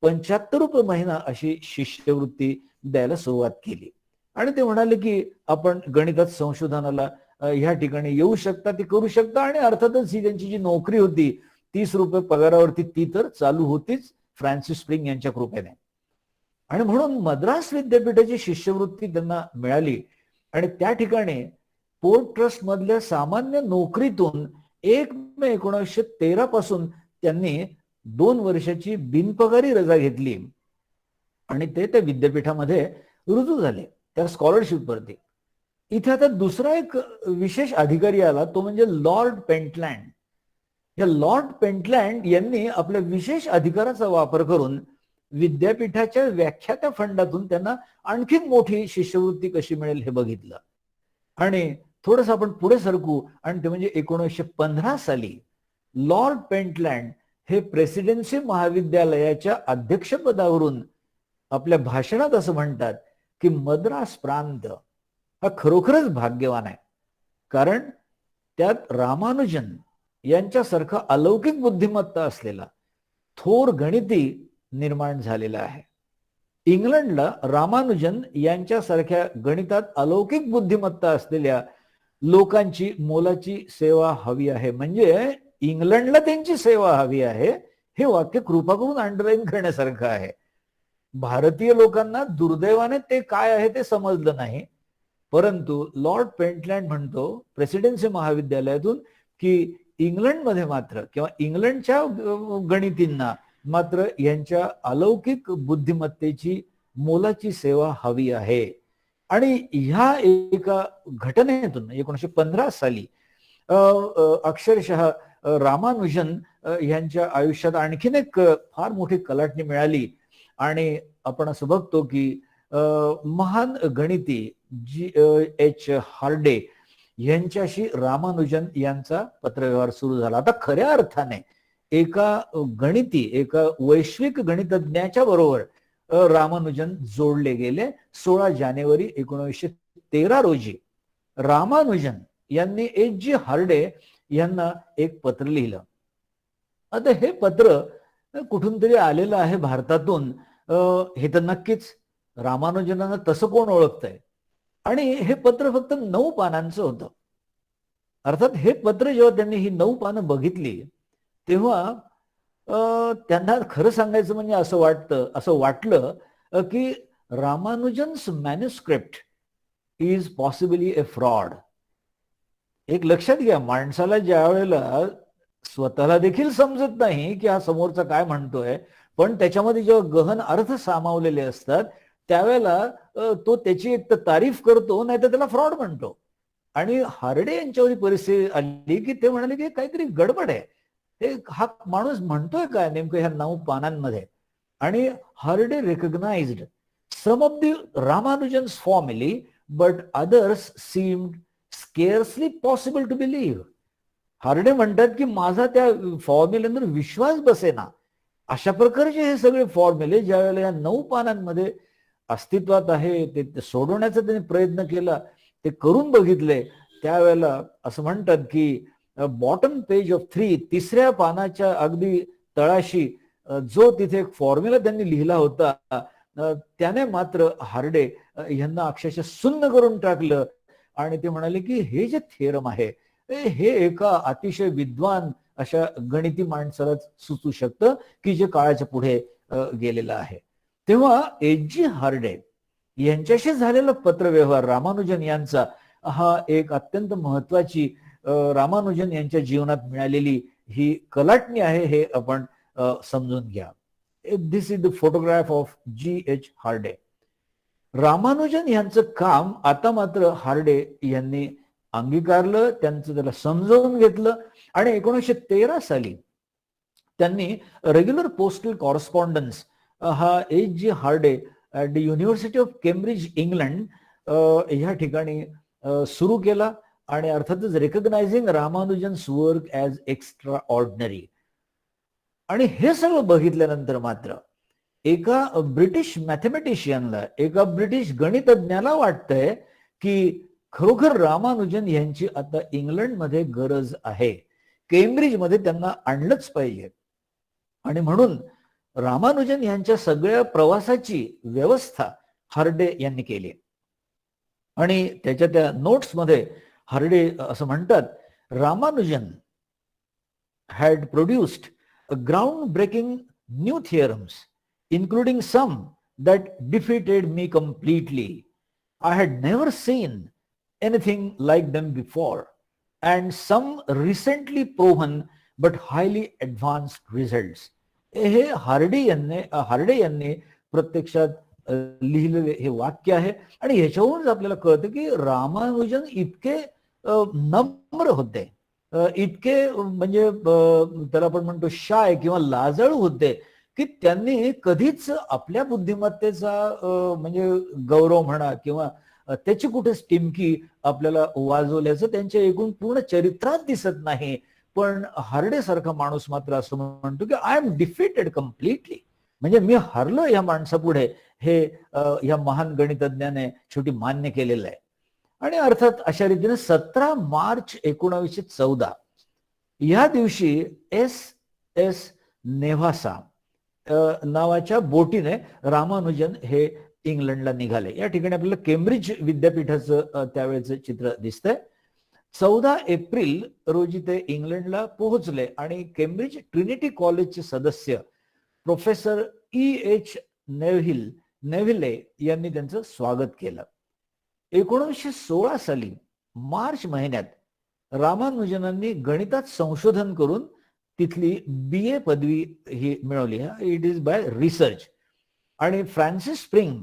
75 रुपये महिना अशी शिष्यवृत्ती द्यायला सुरुवात केली. आणि ते म्हणाले की आपण गणितात संशोधनाला ह्या ठिकाणी येऊ शकता, ती करू शकता. आणि अर्थातच ही त्यांची जी नोकरी होती 30 रुपये पगारावरती ती तर चालू होतीच फ्रान्सिस स्प्रिंग यांच्या कृपेने. आणि म्हणून मद्रास विद्यापीठाची शिष्यवृत्ती त्यांना मिळाली आणि त्या ठिकाणी पोर्ट ट्रस्ट मधल्या सामान्य नोकरीतून 1 मे 1913 पासून त्यांनी 2 वर्षाची बिनपगारी रजा घेतली आणि ते त्या विद्यापीठामध्ये रुजू झाले त्या स्कॉलरशिपवरती. इथे आता दुसरा एक विशेष अधिकारी आला, तो म्हणजे लॉर्ड पेंटलँड. या लॉर्ड पेंटलँड यांनी आपल्या विशेष अधिकाराचा वापर करून विद्यापीठाच्या व्याख्यात्या फंडातून त्यांना आणखी मोठी शिष्यवृत्ती कशी मिळेल हे बघितलं. आणि थोडस आपण पुढे सरकू आणि ते म्हणजे 1915 साली लॉर्ड पेंटलँड हे प्रेसिडेन्सी महाविद्यालयाच्या अध्यक्षपदावरून आपल्या भाषणात असं म्हणतात की मद्रास प्रांत हा खरोखरच भाग्यवान आहे, कारण त्यात रामानुजन यांच्यासारखा अलौकिक बुद्धिमत्ता असलेला थोर गणिती निर्माण झालेला आहे. इंग्लंडला रामानुजन यांच्यासारख्या गणितात अलौकिक बुद्धिमत्ता असलेल्या लोकांची मोलाची सेवा हवी आहे. म्हणजे इंग्लंडला त्यांची सेवा हवी आहे, हे वाक्य कृपा करून अंडरलाईन करण्यासारखं आहे. भारतीय लोकांना दुर्दैवाने ते काय आहे ते समजलं नाही. परंतु लॉर्ड पेंटलँड म्हणतो प्रेसिडेन्सी महाविद्यालयातून की इंग्लंडमध्ये मात्र किंवा इंग्लंडच्या गणितींना मात्र यांच्या अलौकिक बुद्धिमत्तेची मोलाची सेवा हवी आहे. आणि ह्या एका घटनेतून 1915 साली अक्षरशः रामानुजन यांच्या आयुष्यात आणखीन एक फार मोठी कलाटणी मिळाली. आणि आपण असं बघतो की महान गणिती G.H. हार्डे यांच्याशी रामानुजन यांचा पत्रव्यवहार सुरू झाला. आता खऱ्या अर्थाने एका गणिती, एका वैश्विक गणितज्ञाच्या बरोबर रामानुजन जोडले गेले. 16 जानेवारी 1913 रोजी रामानुजन यांनी H.G. हार्डे यांना एक पत्र लिहिलं. आता हे पत्र कुठून तरी आलेलं आहे भारतातून, हे तर नक्कीच रामानुजनांना तसं कोण ओळखतंय. आणि हे पत्र फक्त 9 पानांचं होतं. अर्थात हे पत्र जेव्हा त्यांनी ही 9 पानं बघितली तेव्हा त्यांना खरं सांगायचं म्हणजे असं वाटलं की Ramanujan's manuscript is possibly a fraud. एक लक्षात घ्या, माणसाला ज्या वेळेला स्वतःला देखील समजत नाही की हा समोरचा काय म्हणतोय, पण त्याच्यामध्ये जेव्हा गहन अर्थ सामावलेले असतात त्यावेळेला तो त्याची एक तर तारीफ करतो, नाही तर त्याला फ्रॉड म्हणतो. आणि हार्डे यांच्यावरची परिस्थिती आली की ते म्हणाले की काहीतरी गडबड आहे, हे हा माणूस म्हणतोय काय नेमकं ह्या 9 पानांमध्ये. आणि Hardy recognised some of the Ramanujan's formulae but others seemed scarcely possible to believe. Hardy म्हणतात की माझा त्या फॉर्म्युलेवर विश्वास बसेना. अशा प्रकारचे हे सगळे फॉर्म्युले ज्या वेळेला या 9 पानांमध्ये अस्तित्वात आहे, ते सोडवण्याचा त्यांनी प्रयत्न केला, ते करून बघितले. त्यावेळेला असं म्हणतात की बॉटम पेज ऑफ 3, तिसऱ्या पानाच्या अगदी तळाशी जो तिथे एक फॉर्म्युला त्यांनी लिहिला होता त्याने मात्र हार्डे यांना अक्षरशः सुन्न करून टाकलं. आणि ते म्हणाले की हे जे थेरम आहे हे एका अतिशय विद्वान अशा गणिती माणसाला सुचू शकतं की जे काळाच्या पुढे गेलेलं आहे. तेव्हा H.G. हार्डे यांच्याशी झालेला पत्रव्यवहार रामानुजन यांचा हा एक अत्यंत महत्वाची रामानुजन यांच्या जीवनात मिळालेली ही कलाटणी आहे, हे आपण समजून घ्या. This is the photograph of G.H. Hardy. Ramanujan यांचं काम आता मात्र हार्डे यांनी अंगीकारलं, त्याला समजावून घेतलं. आणि 1913 साली त्यांनी रेग्युलर पोस्टल कॉरेस्पॉन्डन्स हा H.G. Hardy at the university of Cambridge England ह्या ठिकाणी सुरू केला. आणि अर्थातच रिकग्नायझिंग रामानुजन्स वर्क ॲज एक्स्ट्रा ऑर्डिनरी. आणि हे सगळं बघितल्यानंतर मात्र एका ब्रिटिश मॅथमॅटिशियनला, एका ब्रिटिश गणितज्ञाला वाटतंय की खरोखर रामानुजन यांची आता इंग्लंडमध्ये गरज आहे, केम्ब्रिजमध्ये त्यांना आणलंच पाहिजे. आणि म्हणून रामानुजन यांच्या सगळ्या प्रवासाची व्यवस्था हार्डे यांनी केली. आणि त्याच्या त्या नोट्समध्ये हार्डे असं म्हणतात, Ramanujan had produced a groundbreaking new theorems, including some that defeated me completely. I had never seen anything like them before, and some recently proven but highly advanced results. हे हार्डे यांनी प्रत्यक्षात लिहिलेले हे वाक्य आहे. आणि ह्याच्यावरूनच आपल्याला कळतं की रामानुजन इतके नम्र होते, इतके म्हणजे त्याला आपण म्हणतो शाय किंवा लाजाळू होते की त्यांनी कधीच आपल्या बुद्धिमत्तेचा म्हणजे गौरव म्हणा किंवा त्याची कुठेच टिमकी आपल्याला वाजवल्याचं त्यांच्या एकूण पूर्ण चरित्रात दिसत नाही. पण हार्डे सारखा माणूस मात्र असं म्हणतो की आय एम डिफिटेड कम्प्लिटली, म्हणजे मी हरलो या माणसापुढे, हे या महान गणितज्ञाने शेवटी मान्य केलेलं आहे. आणि अर्थात अशा रीतीने 17 मार्च 1914 या दिवशी S.S. नेव्हासा नावाच्या बोटीने रामानुजन हे इंग्लंडला निघाले. या ठिकाणी आपल्याला केम्ब्रिज विद्यापीठाचं त्यावेळेचं चित्र दिसतंय. 14 एप्रिल रोजी ते इंग्लंडला पोहोचले आणि केम्ब्रिज ट्रिनिटी कॉलेजचे सदस्य प्रोफेसर E.H. नेव्हिले यांनी त्यांचं स्वागत केलं. 1916 साली मार्च महिन्यात रामानुजनांनी गणितात संशोधन करून तिथली BA पदवी ही मिळवली. It is by research. आणि फ्रान्सिस स्प्रिंग,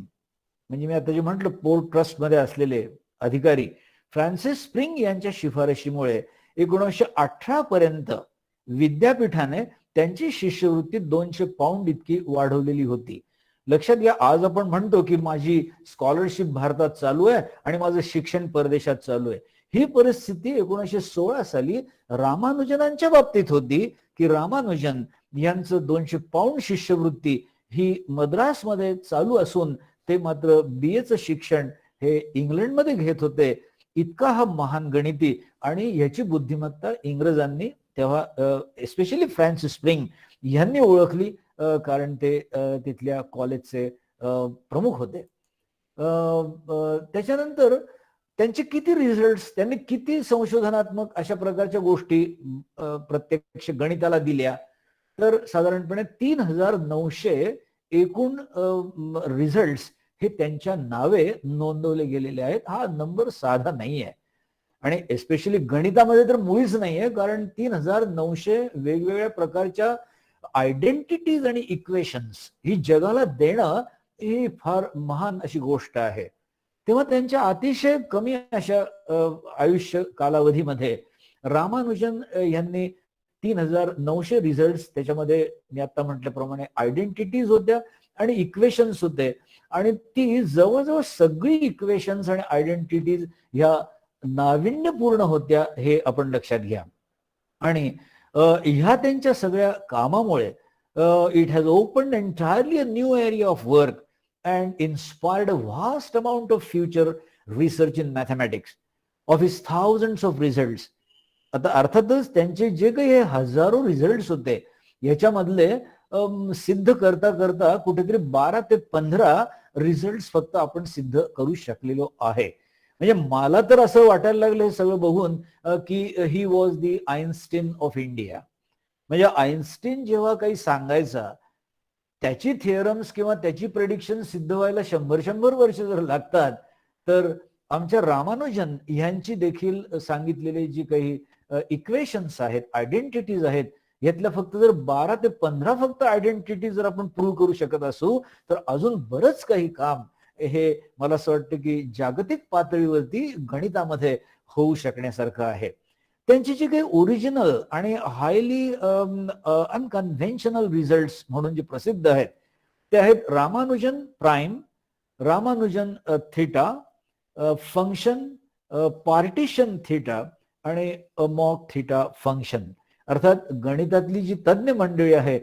म्हणजे मी आता जे म्हटलं पोर्ट ट्रस्ट मध्ये असलेले अधिकारी, फ्रान्सिस स्प्रिंग यांच्या शिफारशीमुळे 1918 पर्यंत विद्यापीठाने त्यांची शिष्यवृत्ती 200 पाऊंड इतकी वाढवलेली होती. लक्षात घ्या, आज आपण म्हणतो की माझी स्कॉलरशिप भारतात चालू आहे आणि माझं शिक्षण परदेशात चालू आहे. ही परिस्थिती 1916 साली रामानुजनांच्या बाबतीत होती की रामानुजन यांचं 200 पाऊंड शिष्यवृत्ती ही मद्रासमध्ये चालू असून ते मात्र BAचं शिक्षण हे इंग्लंडमध्ये घेत होते. इतका हा महान गणिती आणि याची बुद्धिमत्ता इंग्रजांनी तेव्हा एस्पेशली फ्रान्सिस स्प्रिंग यांनी ओळखली, कारण ते तिथल्या कॉलेजचे प्रमुख होते. त्याच्यानंतर त्यांचे किती रिझल्ट्स, त्यांनी किती संशोधनात्मक अशा प्रकारच्या गोष्टी प्रत्यक्ष गणिताला दिल्या, तर साधारणपणे 3900 एकूण रिझल्ट्स हे त्यांच्या नावे नोंदवले गेलेले आहेत. हा नंबर साधा नाही आहे आणि एस्पेशली गणितामध्ये तर मुळीच नाहीये, कारण 3900 वेगवेगळ्या प्रकारच्या आयडेंटिटीज आणि इक्वेशन्स ही जगाला देणं ही फार महान अशी गोष्ट आहे. तेव्हा त्यांच्या अतिशय कमी अशा आयुष्य कालावधीमध्ये रामानुजन यांनी 3900 रिझल्ट्स, त्याच्यामध्ये मी आता म्हटल्याप्रमाणे आयडेंटिटीज होत्या आणि इक्वेशन्स होते, आणि ती जवळजवळ सगळी इक्वेशन्स आणि आयडेंटिटीज ह्या नाविन्यपूर्ण होत्या, हे आपण लक्षात घ्या. आणि ह्या त्यांच्या सगळ्या कामामुळे it has opened entirely a new area of work and inspired a vast amount of future research in mathematics of his thousands of results. आता अर्थातच त्यांचे जे काही हे हजारो रिझल्ट्स होते याच्यामधले सिद्ध करता करता कुठेतरी 12 ते 15 रिझल्ट्स फक्त आपण सिद्ध करू शकलेलो आहे. म्हणजे मला तर असं वाटायला लागलं हे सगळं बघून की he was the Einstein of India. म्हणजे आइन्स्टीन जेव्हा काही सांगायचा, त्याची थिअरम्स किंवा त्याची प्रेडिक्शन सिद्ध व्हायला 100 वर्ष जर लागतात, तर आमच्या रामानुजन यांची देखील सांगितलेली जी काही इक्वेशन्स आहेत, आयडेंटिटीज आहेत, यातल्या फक्त जर 12 ते 15 फक्त आयडेंटिटी जर आपण प्रूव्ह करू शकत असू, तर अजून बरंच काही काम हे मला असं वाटतं की जागतिक पातळीवरती गणितामध्ये होऊ शकण्यासारखं आहे. त्यांची जी काही ओरिजिनल आणि हायली अनकन्व्हेन्शनल रिझल्ट्स म्हणून जे प्रसिद्ध आहेत ते आहेत Ramanujan prime, Ramanujan theta, function, partition theta आणि मॉक थीटा फंक्शन. अर्थात गणितातली जी तज्ञ मंडळी आहे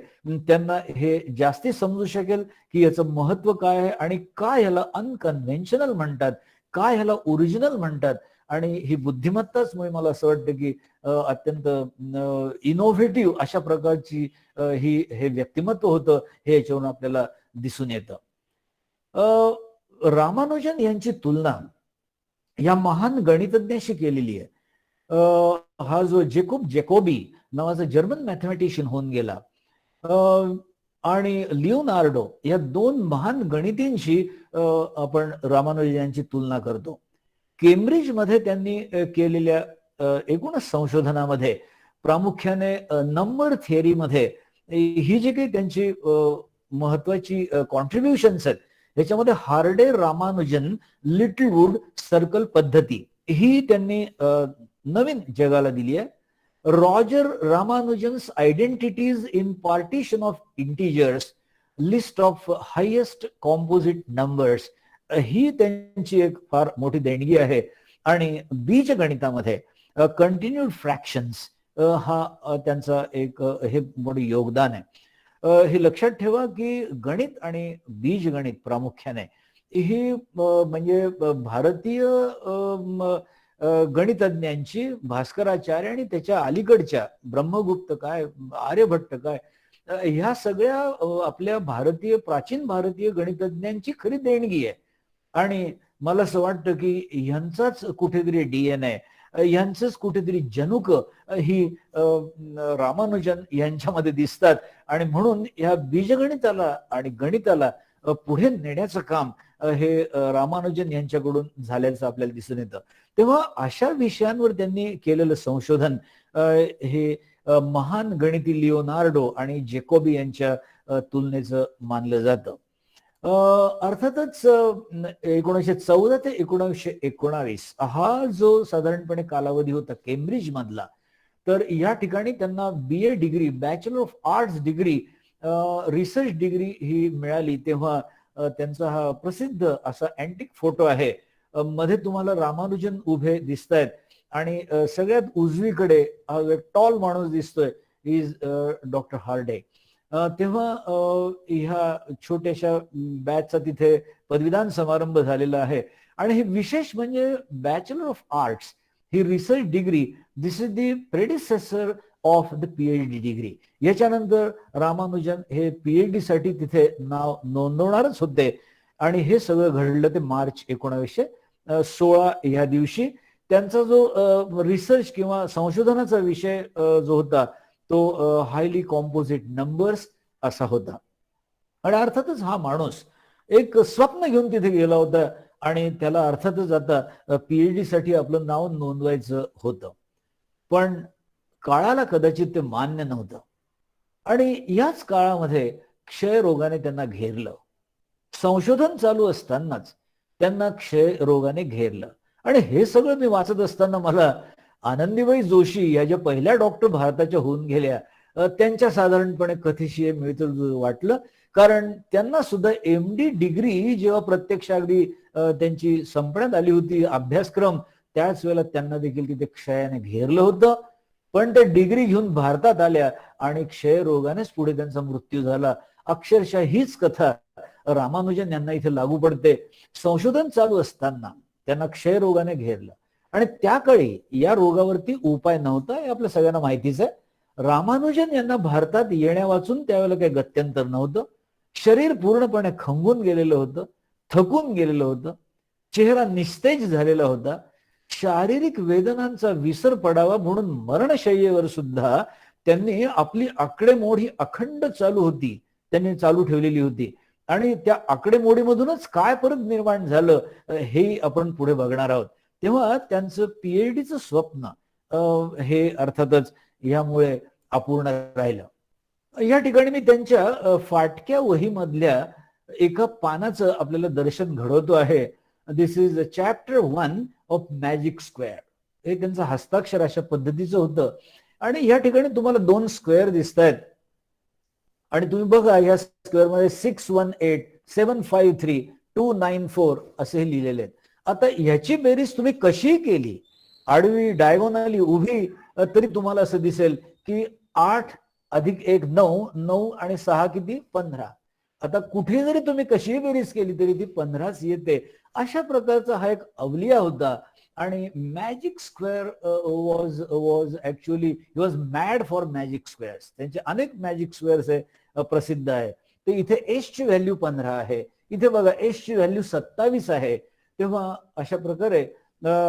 त्यांना हे जास्ती समजू शकेल की याचं महत्व काय आहे आणि काय ह्याला अनकन्व्हेन्शनल म्हणतात, काय ह्याला ओरिजिनल म्हणतात. आणि ही बुद्धिमत्ताच मला असं वाटतं की अत्यंत इनोव्हेटिव्ह अशा प्रकारची हे व्यक्तिमत्व होतं, हे याच्यावरून आपल्याला दिसून येतं. रामानुजन यांची तुलना या महान गणितज्ञाशी केलेली आहे. हा जो जॅकोबी नावाचा जर्मन मॅथमॅटिशियन होऊन गेला आणि लिओनार्डो या 2 महान गणितींशी आपण रामानुजन यांची तुलना करतो. केम्ब्रिज मध्ये त्यांनी केलेल्या एकूणच संशोधनामध्ये प्रामुख्याने नंबर थिअरीमध्ये ही जी काही त्यांची महत्वाची कॉन्ट्रीब्युशन्स आहेत, याच्यामध्ये हार्डे रामानुजन लिटलवुड सर्कल पद्धती ही त्यांनी नवीन जगाला दिली आहे. Rogers Ramanujan's identities in partition of integers, list of highest composite numbers ही त्यांची एक फार मोठी देणगी आहे. आणि बीजगणितामध्ये कंटिन्यूड फ्रॅक्शन्स हा त्यांचा एक हे मोठं योगदान आहे. हे लक्षात ठेवा की गणित आणि बीजगणित प्रामुख्याने ही म्हणजे भारतीय गणितज्ञांची भास्कराचार्य आणि त्याच्या अलीकडच्या ब्रह्मगुप्त काय, आर्यभट्ट काय, ह्या सगळ्या आपल्या प्राचीन भारतीय गणितज्ञांची खरी देणगी आहे. आणि मला असं वाटतं की ह्यांचाच कुठेतरी डीएनए, ह्यांचंच कुठेतरी जनुक ही रामानुजन यांच्यामध्ये दिसतात. आणि म्हणून ह्या बीजगणिताला आणि गणिताला पुढे नेण्याचं काम हे रामानुजन यांच्याकडून झाल्याचं आपल्याला दिसून येतं. तेव्हा अशा विषयांवर त्यांनी केलेलं संशोधन हे महान गणिती लिओनार्डो आणि जेकोबी यांच्या तुलनेचं मानलं जातं. अर्थातच 1914 ते 1919 हा जो साधारणपणे कालावधी होता केम्ब्रिज मधला, तर या ठिकाणी त्यांना BA degree, bachelor of arts degree, research degree ही मिळाली. तेव्हा त्यांचा हा प्रसिद्ध असा अँटिक फोटो आहे. मध्ये तुम्हाला रामानुजन उभे दिसत आहेत आणि सगळ्यात उजवीकडे हा एक टॉल माणूस दिसतोय, इज डॉक्टर हार्डे. तेव्हा ह्या छोट्याशा बॅचचा तिथे पदवीदान समारंभ झालेला आहे. आणि हे विशेष म्हणजे bachelor of arts he research degree, this is the predecessor of the PhD degree. याच्यानंतर रामानुजन हे PhD साठी तिथे नाव नोंदवणारच होते. आणि हे सगळं घडलं ते मार्च 1916 या दिवशी. त्यांचा जो रिसर्च किंवा संशोधनाचा विषय जो होता तो हायली कॉम्पोजिट नंबर्स असा होता. आणि अर्थातच हा माणूस एक स्वप्न घेऊन तिथे गेला होता आणि त्याला अर्थातच आता PhD साठी आपलं नाव नोंदवायचं होतं. पण काळाला कदाचित ते मान्य नव्हतं. आणि याच काळामध्ये क्षयरोगाने त्यांना घेरलं. संशोधन चालू असतानाच त्यांना क्षयरोगाने घेरलं. आणि हे सगळं मी वाचत असताना मला आनंदीबाई जोशी या ज्या पहिल्या डॉक्टर भारताच्या होऊन गेल्या, त्यांच्या साधारणपणे कथेशी मिळतं वाटलं. कारण त्यांना सुद्धा MD डिग्री जेव्हा प्रत्यक्ष अगदी त्यांची संपण्यात आली होती अभ्यासक्रम, त्याच वेळेला त्यांना देखील तिथे क्षयाने घेरलं होतं. पण त्या डिग्री घेऊन भारतात आल्या आणि क्षयरोगानेच पुढे त्यांचा मृत्यू झाला. अक्षरशः हीच कथा रामानुजन यांना इथे लागू पडते. संशोधन चालू असताना त्यांना क्षयरोगाने घेरलं आणि त्याकाळी या रोगावरती उपाय नव्हता, हे आपल्या सगळ्यांना माहितीच आहे. रामानुजन यांना भारतात येण्या वाचून त्यावेळेला काही गत्यंतर नव्हतं. शरीर पूर्णपणे खंगून गेलेलं होतं, थकून गेलेलं होतं, चेहरा निस्तेज झालेला होता. शारीरिक वेदनांचा विसर पडावा म्हणून मरणशय्येवर सुद्धा त्यांनी आपली आकडेमोड ही अखंड चालू होती, त्यांनी चालू ठेवलेली होती. आणि त्या आकडेमोडीमधूनच काय परत निर्माण झालं हे आपण पुढे बघणार आहोत. तेव्हा त्यांचं PhDचं स्वप्न हे अर्थातच यामुळे अपूर्ण राहिलं. या ठिकाणी मी त्यांच्या फाटक्या वहीमधल्या एका पानाचं आपल्याला दर्शन घडवतो आहे. This is chapter 1 of magic square. हे त्यांचं हस्ताक्षर अशा पद्धतीचं होतं. आणि या ठिकाणी तुम्हाला 2 स्क्वेअर दिसत आहेत आणि तुम्ही बघा या स्क्वेअर मध्ये 618, 753, 294 असे लिहिलेले आहेत. आता ह्याची बेरीज तुम्ही कशी केली, आडवी, डायगोनली, उभी, तरी तुम्हाला असं दिसेल की 8 अधिक 1 9, 9 आणि 6 किती 15. आता कुठे जरी तुम्ही कशी बेरीज केली तरी ती 15च येते. अशा प्रकारचा हा एक अवलिया होता. आणि magic square was actually he was mad for magic squares. त्यांचे अनेक मॅजिक स्क्वेअर्स प्रसिद्ध आहे. ते इथे एस ची व्हॅल्यू 15 आहे, इथे बघा एस ची व्हॅल्यू 27 आहे. तेव्हा अशा प्रकारे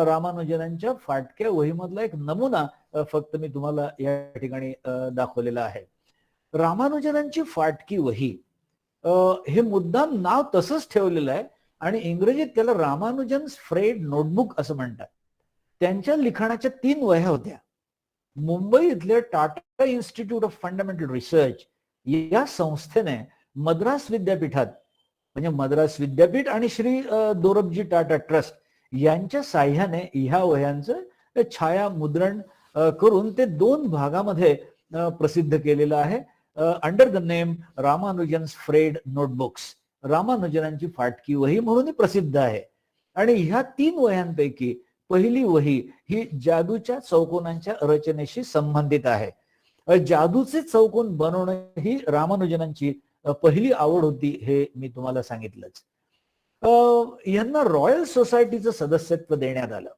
रामानुजनांच्या फाटक्या वहीमधला एक नमुना फक्त मी तुम्हाला या ठिकाणी दाखवलेला आहे. रामानुजनांची फाटकी वही हे मुद्दाम नाव तसंच ठेवलेलं आहे आणि इंग्रजीत त्याला रामानुजन फ्रेड नोटबुक असं म्हणतात. त्यांच्या लिखाणाच्या 3 वह्या होत्या. मुंबई इथल्या Tata institute of fundamental research या संस्थेने मद्रास विद्यापीठात, म्हणजे मद्रास विद्यापीठ आणि श्री दोरबजी टाटा ट्रस्ट यांच्या साह्याने ह्या वह्यांचं छाया मुद्रण करून ते 2 भागामध्ये प्रसिद्ध केलेलं आहे. Under the name Ramanujan's frayed notebooks. रामानुजनांची फाटकी वही म्हणून प्रसिद्ध आहे. आणि ह्या 3 वह्यांपैकी पहिली वही ही जादूच्या चौकोनांच्या रचनेशी संबंधित आहे. जादूचे चौकोन बनवणं ही रामानुजनांची पहिली आवड होती, हे मी तुम्हाला सांगितलंच. यांना रॉयल सोसायटीचं सदस्यत्व देण्यात आलं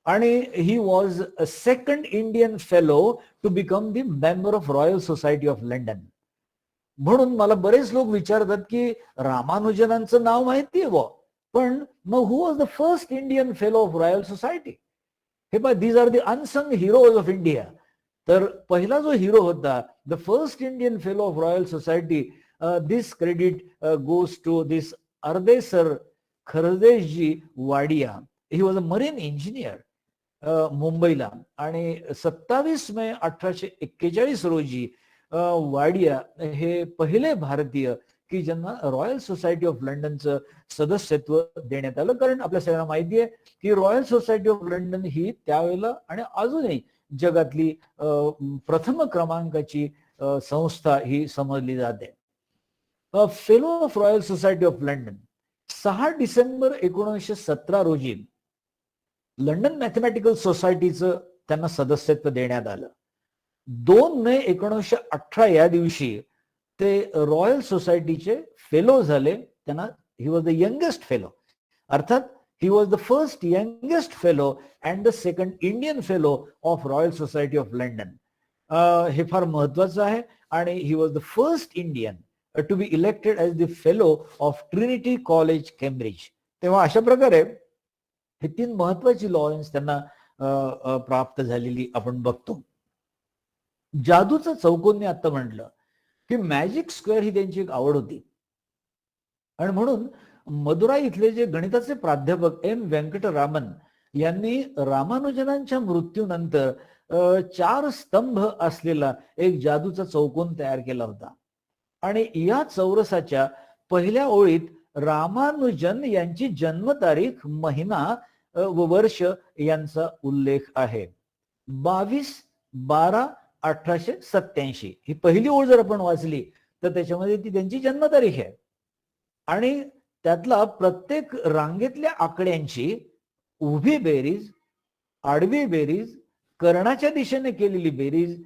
आणि he was a second Indian fellow to become the member of Royal Society of London. म्हणून मला बरेच लोक विचारतात की रामानुजनांचं नाव माहितीये बुवा, पण मग who was the first Indian fellow of Royal Society? हे पहा, these are the unsung heroes of India. तर पहिला जो हिरो होता, the first Indian fellow of Royal Society, this credit goes to this Ardaseer Cursetjee Wadia. He was a marine engineer मुंबईला. आणि 27 मे 1841 रोजी वाडिया हे पहिले भारतीय की ज्यांना रॉयल सोसायटी ऑफ लंडनचं सदस्यत्व देण्यात आलं. कारण आपल्या सगळ्यांना माहिती आहे की रॉयल सोसायटी ऑफ लंडन ही त्यावेळेला आणि अजूनही जगातली प्रथम क्रमांकाची संस्था ही समजली जाते. Fellow of Royal Society of London 6 December 1917 रोजी लंडन मॅथमॅटिकल सोसायटीचं त्यांना सदस्यत्व देण्यात आलं. 2 मे 1918 या दिवशी ते रॉयल सोसायटीचे फेलो झाले. त्यांना he was the youngest fellow, अर्थात he was the first youngest fellow and the second Indian fellow of Royal Society of London. हे फार महत्वाचं आहे. आणि he was the first Indian to be elected as the fellow of Trinity College Cambridge. तेव्हा अशा प्रकारे हे 3 महत्वाची लॉरेन्स त्यांना प्राप्त झालेली आपण बघतो. जादूचं चौकोन आता म्हटलं की मॅजिक स्क्वेअर ही त्यांची एक आवड होती. आणि म्हणून मदुराई इथले जे गणिताचे प्राध्यापक एम व्यंकटरामन यांनी रामानुजनांच्या मृत्यूनंतर 4 स्तंभ असलेला एक जादूचा चौकोन तयार केला होता. आणि या चौरसाच्या पहिल्या ओळीत रामानुजन यांची जन्मतारीख, महिना व वर्ष यांचा उल्लेख आहे. 22/12/1887 ही पहिली ओळ जर आपण वाचली तर त्याच्यामध्ये ती त्यांची जन्मतारीख आहे. आणि त्यातला प्रत्येक रांगेतल्या आकड्यांची उभी बेरीज, आडवी बेरीज, कर्णाच्या दिशेने केलेली बेरीज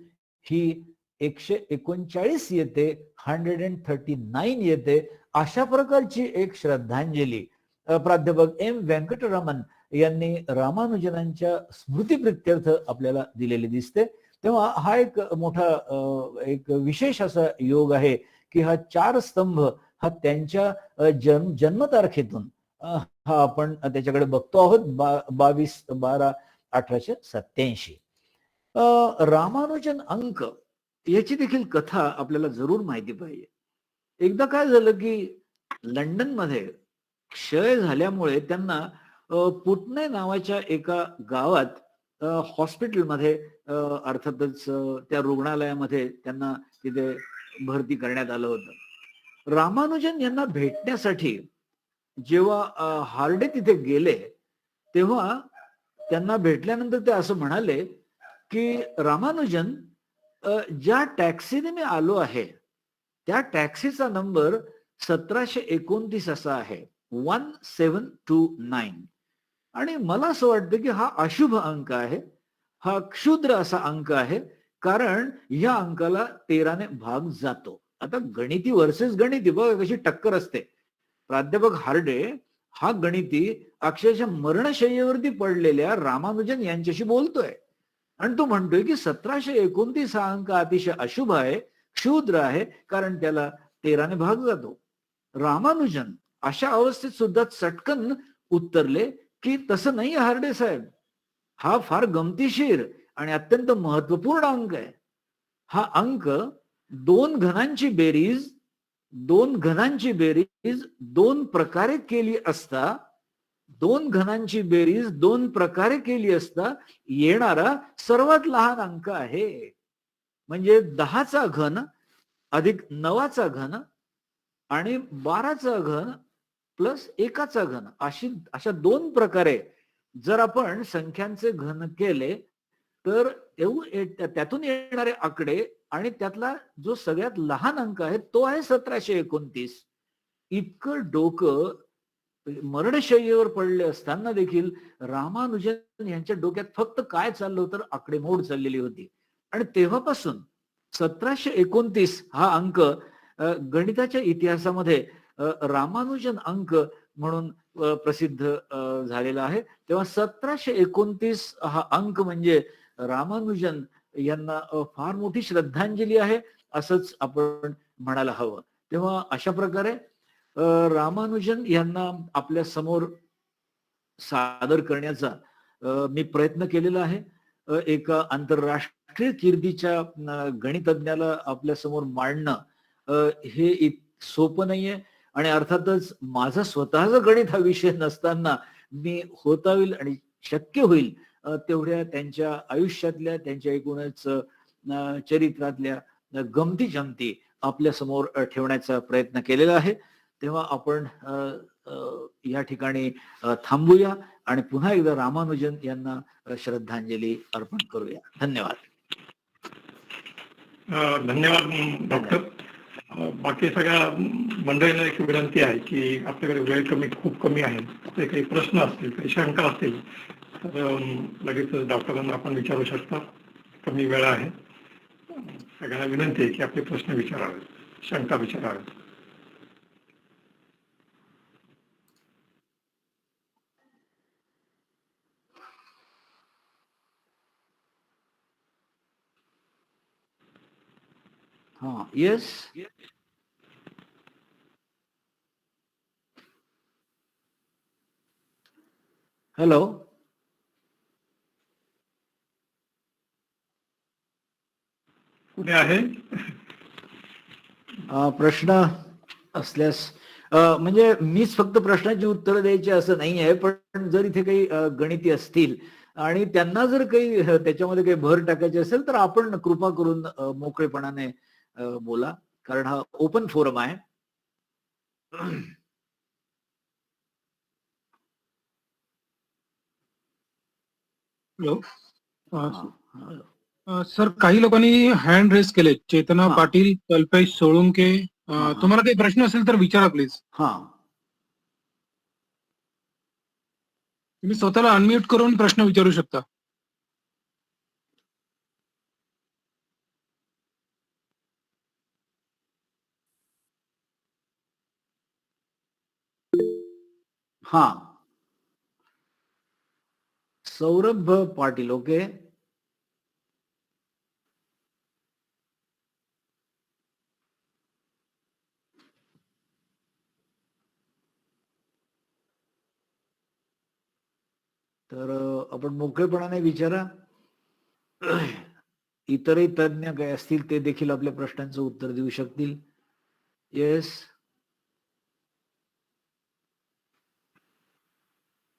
ही 139 येते, 139 येते. अशा प्रकारची एक श्रद्धांजली प्राध्यापक एम व्यंकटरमण यांनी रामानुजनांच्या स्मृतीप्रित्यर्थ आपल्याला दिलेली दिसते. तेव्हा हा एक मोठा एक विशेष असा योग आहे की हा 4 स्तंभ हा त्यांच्या जन्मतारखेतून हा आपण त्याच्याकडे बघतो आहोत. 22/12/1887. रामानुजन अंक याची देखील कथा आपल्याला जरूर माहिती पाहिजे. एकदा काय झालं की लंडनमध्ये क्षय झाल्यामुळे त्यांना पुटने नावाच्या एका गावात हॉस्पिटलमध्ये अर्थातच त्या रुग्णालयामध्ये त्यांना तिथे भरती करण्यात आलं होतं. रामानुजन यांना भेटण्यासाठी जेव्हा हार्डे तिथे गेले तेव्हा त्यांना भेटल्यानंतर ते असं म्हणाले की रामानुजन, ज्या टॅक्सीने मी आलो आहे त्या टॅक्सीचा नंबर 1729 असा आहे, 1729. आणि मला असं वाटतं की हा अशुभ अंक आहे, हा क्षुद्र असा अंक आहे, कारण या अंकाला 13ने भाग जातो. आता गणिती वर्सेस गणिती बघा कशी टक्कर असते. प्राध्यापक हार्डे हा गणिती अक्षरशः मरणशय्येवरती पडलेल्या रामानुजन यांच्याशी बोलतोय आणि तो म्हणतोय की 1729 हा अंक अतिशय अशुभ आहे, क्षुद्र आहे, कारण त्याला 13ने भाग जातो. रामानुजन अशा अवस्थेत सुद्धा चटकन उत्तरले की तसं नाही हार्डे साहेब, हा फार गमतीशीर आणि अत्यंत महत्वपूर्ण अंक आहे. हा अंक 2 घनांची बेरीज 2 प्रकारे केली असता 2 घनांची बेरीज 2 प्रकारे केली असता येणारा सर्वात लहान अंक आहे. म्हणजे 10चा घन अधिक 9चा घन आणि 12चा घन प्लस 1चा घन अशा 2 प्रकारे जर आपण संख्यांचे घन केले तर त्यातून येणारे आकडे आणि त्यातला जो सगळ्यात लहान अंक आहे तो आहे 1729. इतकं डोकं मरणशय्येवर पडले असताना देखील रामानुजन यांच्या डोक्यात फक्त काय चाललं होतं, आकडेमोड चाललेली होती. आणि तेव्हापासून 1729 हा अंक गणिताच्या इतिहासामध्ये रामानुजन अंक म्हणून प्रसिद्ध झालेला आहे. तेव्हा 1729 हा अंक म्हणजे रामानुजन यांना फार मोठी श्रद्धांजली आहे असंच आपण म्हणायला हवं. तेव्हा अशा प्रकारे रामानुजन यांना आपल्या समोर सादर करण्याचा मी प्रयत्न केलेला आहे. एका आंतरराष्ट्रीय कीर्तीच्या गणितज्ञाला आपल्या समोर मांडणं हे सोपं नाहीये. आणि अर्थातच माझा स्वतःचा गणित हा विषय नसताना मी होता होईल आणि शक्य होईल तेवढ्या त्यांच्या आयुष्यातल्या, त्यांच्या एकूणच चरित्रातल्या गमती जमती आपल्या समोर ठेवण्याचा प्रयत्न केलेला आहे. तेव्हा आपण या ठिकाणी थांबूया आणि पुन्हा एकदा रामानुजन यांना श्रद्धांजली अर्पण करूया. धन्यवाद. धन्यवाद डॉक्टर. बाकी सगळ्या मंडळींना एक विनंती आहे की आपल्याकडे वेळ खूप कमी आहे. ते काही प्रश्न असतील, काही शंका असतील तर लगेच डॉक्टरांना आपण विचारू शकता. कमी वेळ आहे. सगळ्यांना विनंती आहे की आपले प्रश्न विचारावे, शंका विचारावे. हाँ, यस. हॅलो. कुठे आहे? प्रश्न असल्यास म्हणजे मीच फक्त प्रश्नाची उत्तरं द्यायची असं नाही आहे, पण जर इथे काही गणिती असतील आणि त्यांना जर काही त्याच्यामध्ये काही भर टाकायची असेल तर आपण कृपा करून मोकळेपणाने बोला, कारण हा ओपन फोरम आहे. हॅलो. हा. सर, काही लोकांनी हँड रेस केले. चेतना हा. पाटील, कल्पेश सोळुंके. हा. तुम्हाला काही प्रश्न असेल तर विचारा प्लीज. हा. तुम्ही स्वतःला अनम्यूट करून प्रश्न विचारू शकता. हा. सौरभ पाटील. ओके. तर आपण मोकळेपणाने विचारा. इतरही तज्ञ काय असतील ते देखील आपल्या प्रश्नांचं उत्तर देऊ शकतील. येस.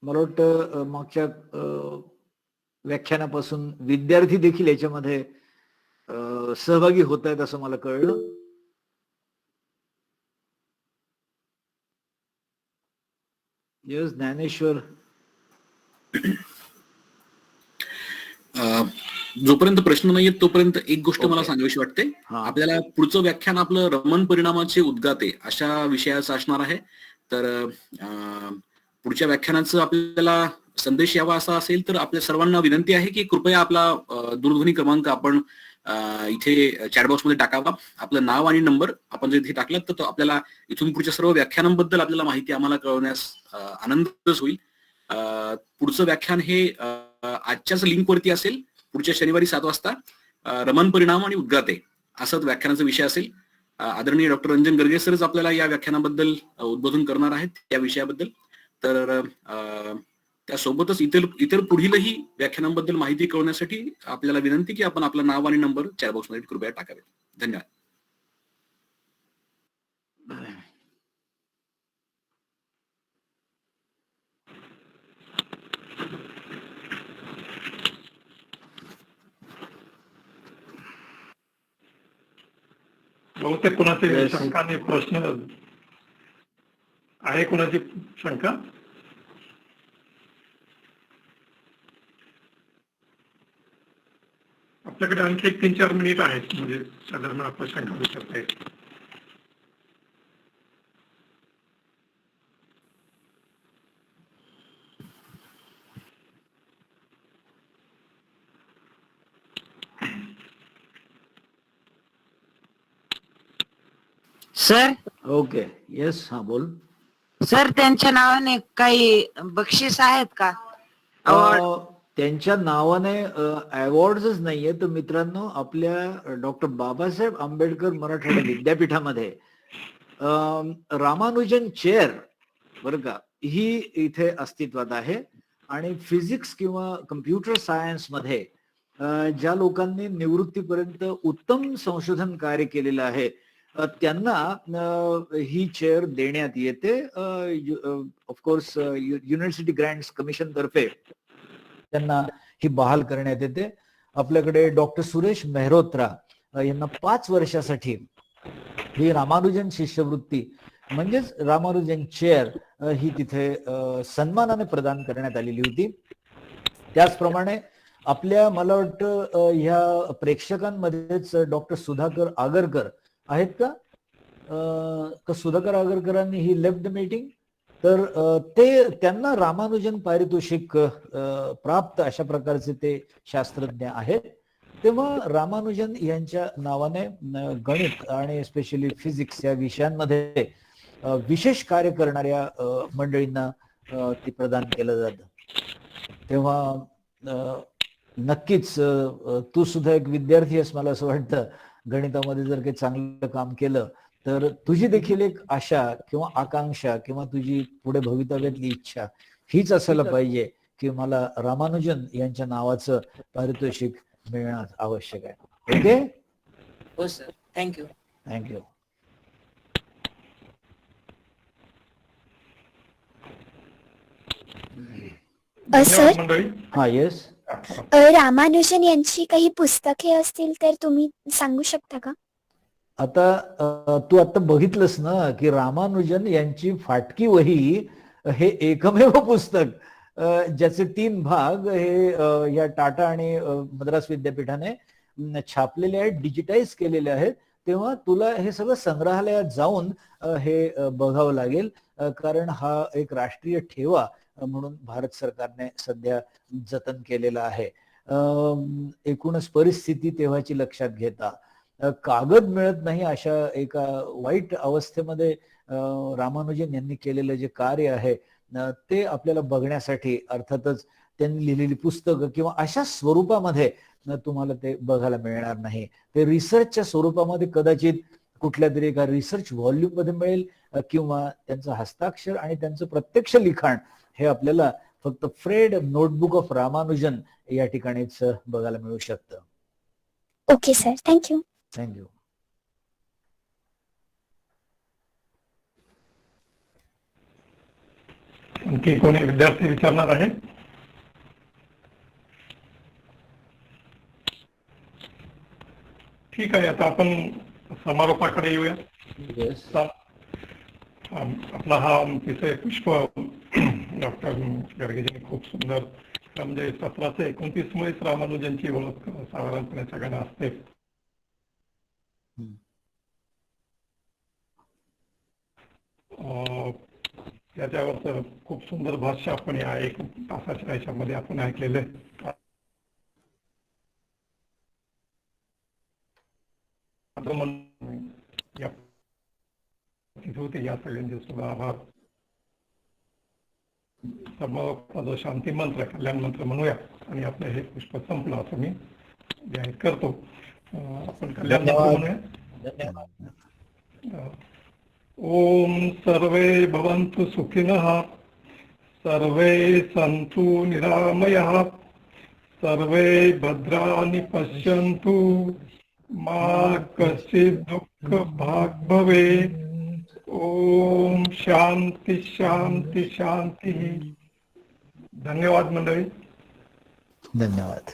मला वाटतं मागच्या व्याख्यानापासून विद्यार्थी देखील याच्यामध्ये सहभागी होत आहेत असं मला कळलं. येस. ज्ञानेश्वर. जोपर्यंत प्रश्न नाही येत तोपर्यंत एक गोष्ट मला सांगावीशी वाटते. हा. आपल्याला पुढचं व्याख्यान आपलं रमण परिणामाचे उद्गाते अशा विषयाचं असणार आहे. तर पुढच्या व्याख्यानाचं आपल्याला संदेश यावा असा असेल तर आपल्या सर्वांना विनंती आहे की कृपया आपला दूरध्वनी क्रमांक आपण इथे चॅटबॉक्समध्ये टाकावा. आपलं नाव आणि नंबर आपण जर इथे टाकलात तर तो आपल्याला इथून पुढच्या सर्व व्याख्यानांबद्दल आपल्याला माहिती आम्हाला कळवण्यास आनंदच होईल. पुढचं व्याख्यान हे आजच्याच लिंकवरती असेल. पुढच्या शनिवारी 7 वाजता रमण परिणाम आणि उद्गाते असंच व्याख्यानाचा विषय असेल. आदरणीय डॉक्टर रंजन गर्गे सरच आपल्याला या व्याख्यानाबद्दल उद्बोधन करणार आहेत या विषयाबद्दल. तर त्यासोबतच इतर पुढीलही व्याख्यानांबद्दल माहिती कळवण्यासाठी आपल्याला विनंती की आपण आपलं नाव आणि नंबर चॅटबॉक्समध्ये कृपया टाकावे. धन्यवाद. बहुतेक कोणाची शंका आणि प्रश्न आहे? कोणाची शंका? आपल्याकडे आणखी 1-3-4 मिनिट आहेत, म्हणजे साधारण आपण शंका विचारता येईल. सर. ओके. येस. हा, बोल. सर, त्यांच्या नावाने काही बक्षीस आहेत का? त्यांच्या नावाने अवॉर्ड्सच नाहीये, तर मित्रांनो आपल्या डॉक्टर बाबासाहेब आंबेडकर मराठवाडा विद्यापीठामध्ये रामानुजन चेअर बरं का, ही इथे अस्तित्वात आहे. आणि फिजिक्स किंवा कम्प्युटर सायन्स मध्ये ज्या लोकांनी निवृत्तीपर्यंत उत्तम संशोधन कार्य केलेलं आहे त्यांना ही चेअर देण्यात येते. ऑफकोर्स युनिव्हर्सिटी ग्रँट्स कमिशन तर्फे त्यांना ही बहाल करण्यात येते. आपल्याकडे डॉक्टर सुरेश मेहरोत्रा यांना 5 वर्षासाठी ही रामानुजन शिष्यवृत्ती म्हणजेच रामानुजन चेअर ही तिथे सन्मानाने प्रदान करण्यात आलेली होती. त्याचप्रमाणे आपल्या मला वाटतं ह्या प्रेक्षकांमध्येच डॉक्टर सुधाकर आगरकर आहेत का? सुधाकर आगरकरांनी ही लेफ्ट द मीटिंग, तर त्यांना रामानुजन पारितोषिक प्राप्त अशा प्रकारचे ते शास्त्रज्ञ आहेत. तेव्हा रामानुजन यांच्या नावाने गणित आणि स्पेशली फिजिक्स या विषयांमध्ये विशेष कार्य करणाऱ्या मंडळींना ते प्रदान केलं जातं. तेव्हा नक्कीच तू सुद्धा एक विद्यार्थी आहेस, मला असं वाटतं गणितामध्ये जर काही चांगलं काम केलं तर तुझी देखील एक आशा किंवा आकांक्षा किंवा तुझी पुढे भवितव्यातली इच्छा हीच असायला पाहिजे की मला रामानुजन यांच्या नावाचं पारितोषिक मिळणं आवश्यक आहे. ओके, हो सर, थँक्यू. थँक्यू. धन्यवाद मंडळी. हा, येस. रामानुजन यांची काही पुस्तके असतील तर तुम्ही सांगू शकता का? आता तू आता बघितलंस ना की रामानुजन यांची फाटकी वही हे एकमेव पुस्तक ज्याचे 3 भाग हे या टाटा आणि मद्रास विद्यापीठाने छापलेले आहेत, डिजिटाईज केलेले आहेत. तेव्हा तुला हे सगळं संग्रहालयात जाऊन हे बघावं लागेल, कारण हा एक राष्ट्रीय ठेवा म्हणून भारत सरकारने सध्या जतन केलेला आहे. एकूणच परिस्थिती तेव्हाची लक्षात घेता कागद मिळत नाही अशा एका वाईट अवस्थेमध्ये रामानुजन यांनी केलेलं जे कार्य आहे ते आपल्याला बघण्यासाठी अर्थातच त्यांनी लिहिलेली पुस्तकं किंवा अशा स्वरूपामध्ये तुम्हाला ते बघायला मिळणार नाही. ते रिसर्चच्या स्वरूपामध्ये कदाचित कुठल्या तरी एका रिसर्च व्हॉल्यूम मध्ये मिळेल किंवा त्यांचं हस्ताक्षर आणि त्यांचं प्रत्यक्ष लिखाण हे आपल्याला फक्त फ्रेड नोटबुक ऑफ रामानुजन या ठिकाणीच बघायला मिळू शकतं. Okay sir, thank you. थँक्यू. आणखी कोणी विद्यार्थी विचारणार आहे? ठीक आहे, आता आपण समारोपाकडे येऊया. आपला हा विषय पुष्प डॉक्टर गर्गेजींनी खूप सुंदर म्हणजे 17 ते 29 मुळेच रामानुजनची ओळख साधारणपणे सगळ्यांना असते. त्याच्यावर खूप सुंदर भाष्य आपण या 1 तासाच्या ह्याच्यामध्ये आपण ऐकलेलं आहे. होते या सगळ्यांचे सुद्धा आभार. समारोपाचा शांती मंत्र, कल्याण मंत्र म्हणूया आणि आपलं हे पुष्प संपलं असं मी जाहीर करतो. आपण कल्याण मंत्र म्हणूया. ओम सर्वे भवन्तु सुखिनः, सर्वे सन्तु निरामयाः, सर्वे भद्राणि पश्यन्तु, मा कश्चित् दुःख भाग् भवेत्. ओम शांती शांती शांती. धन्यवाद मंडळी. धन्यवाद.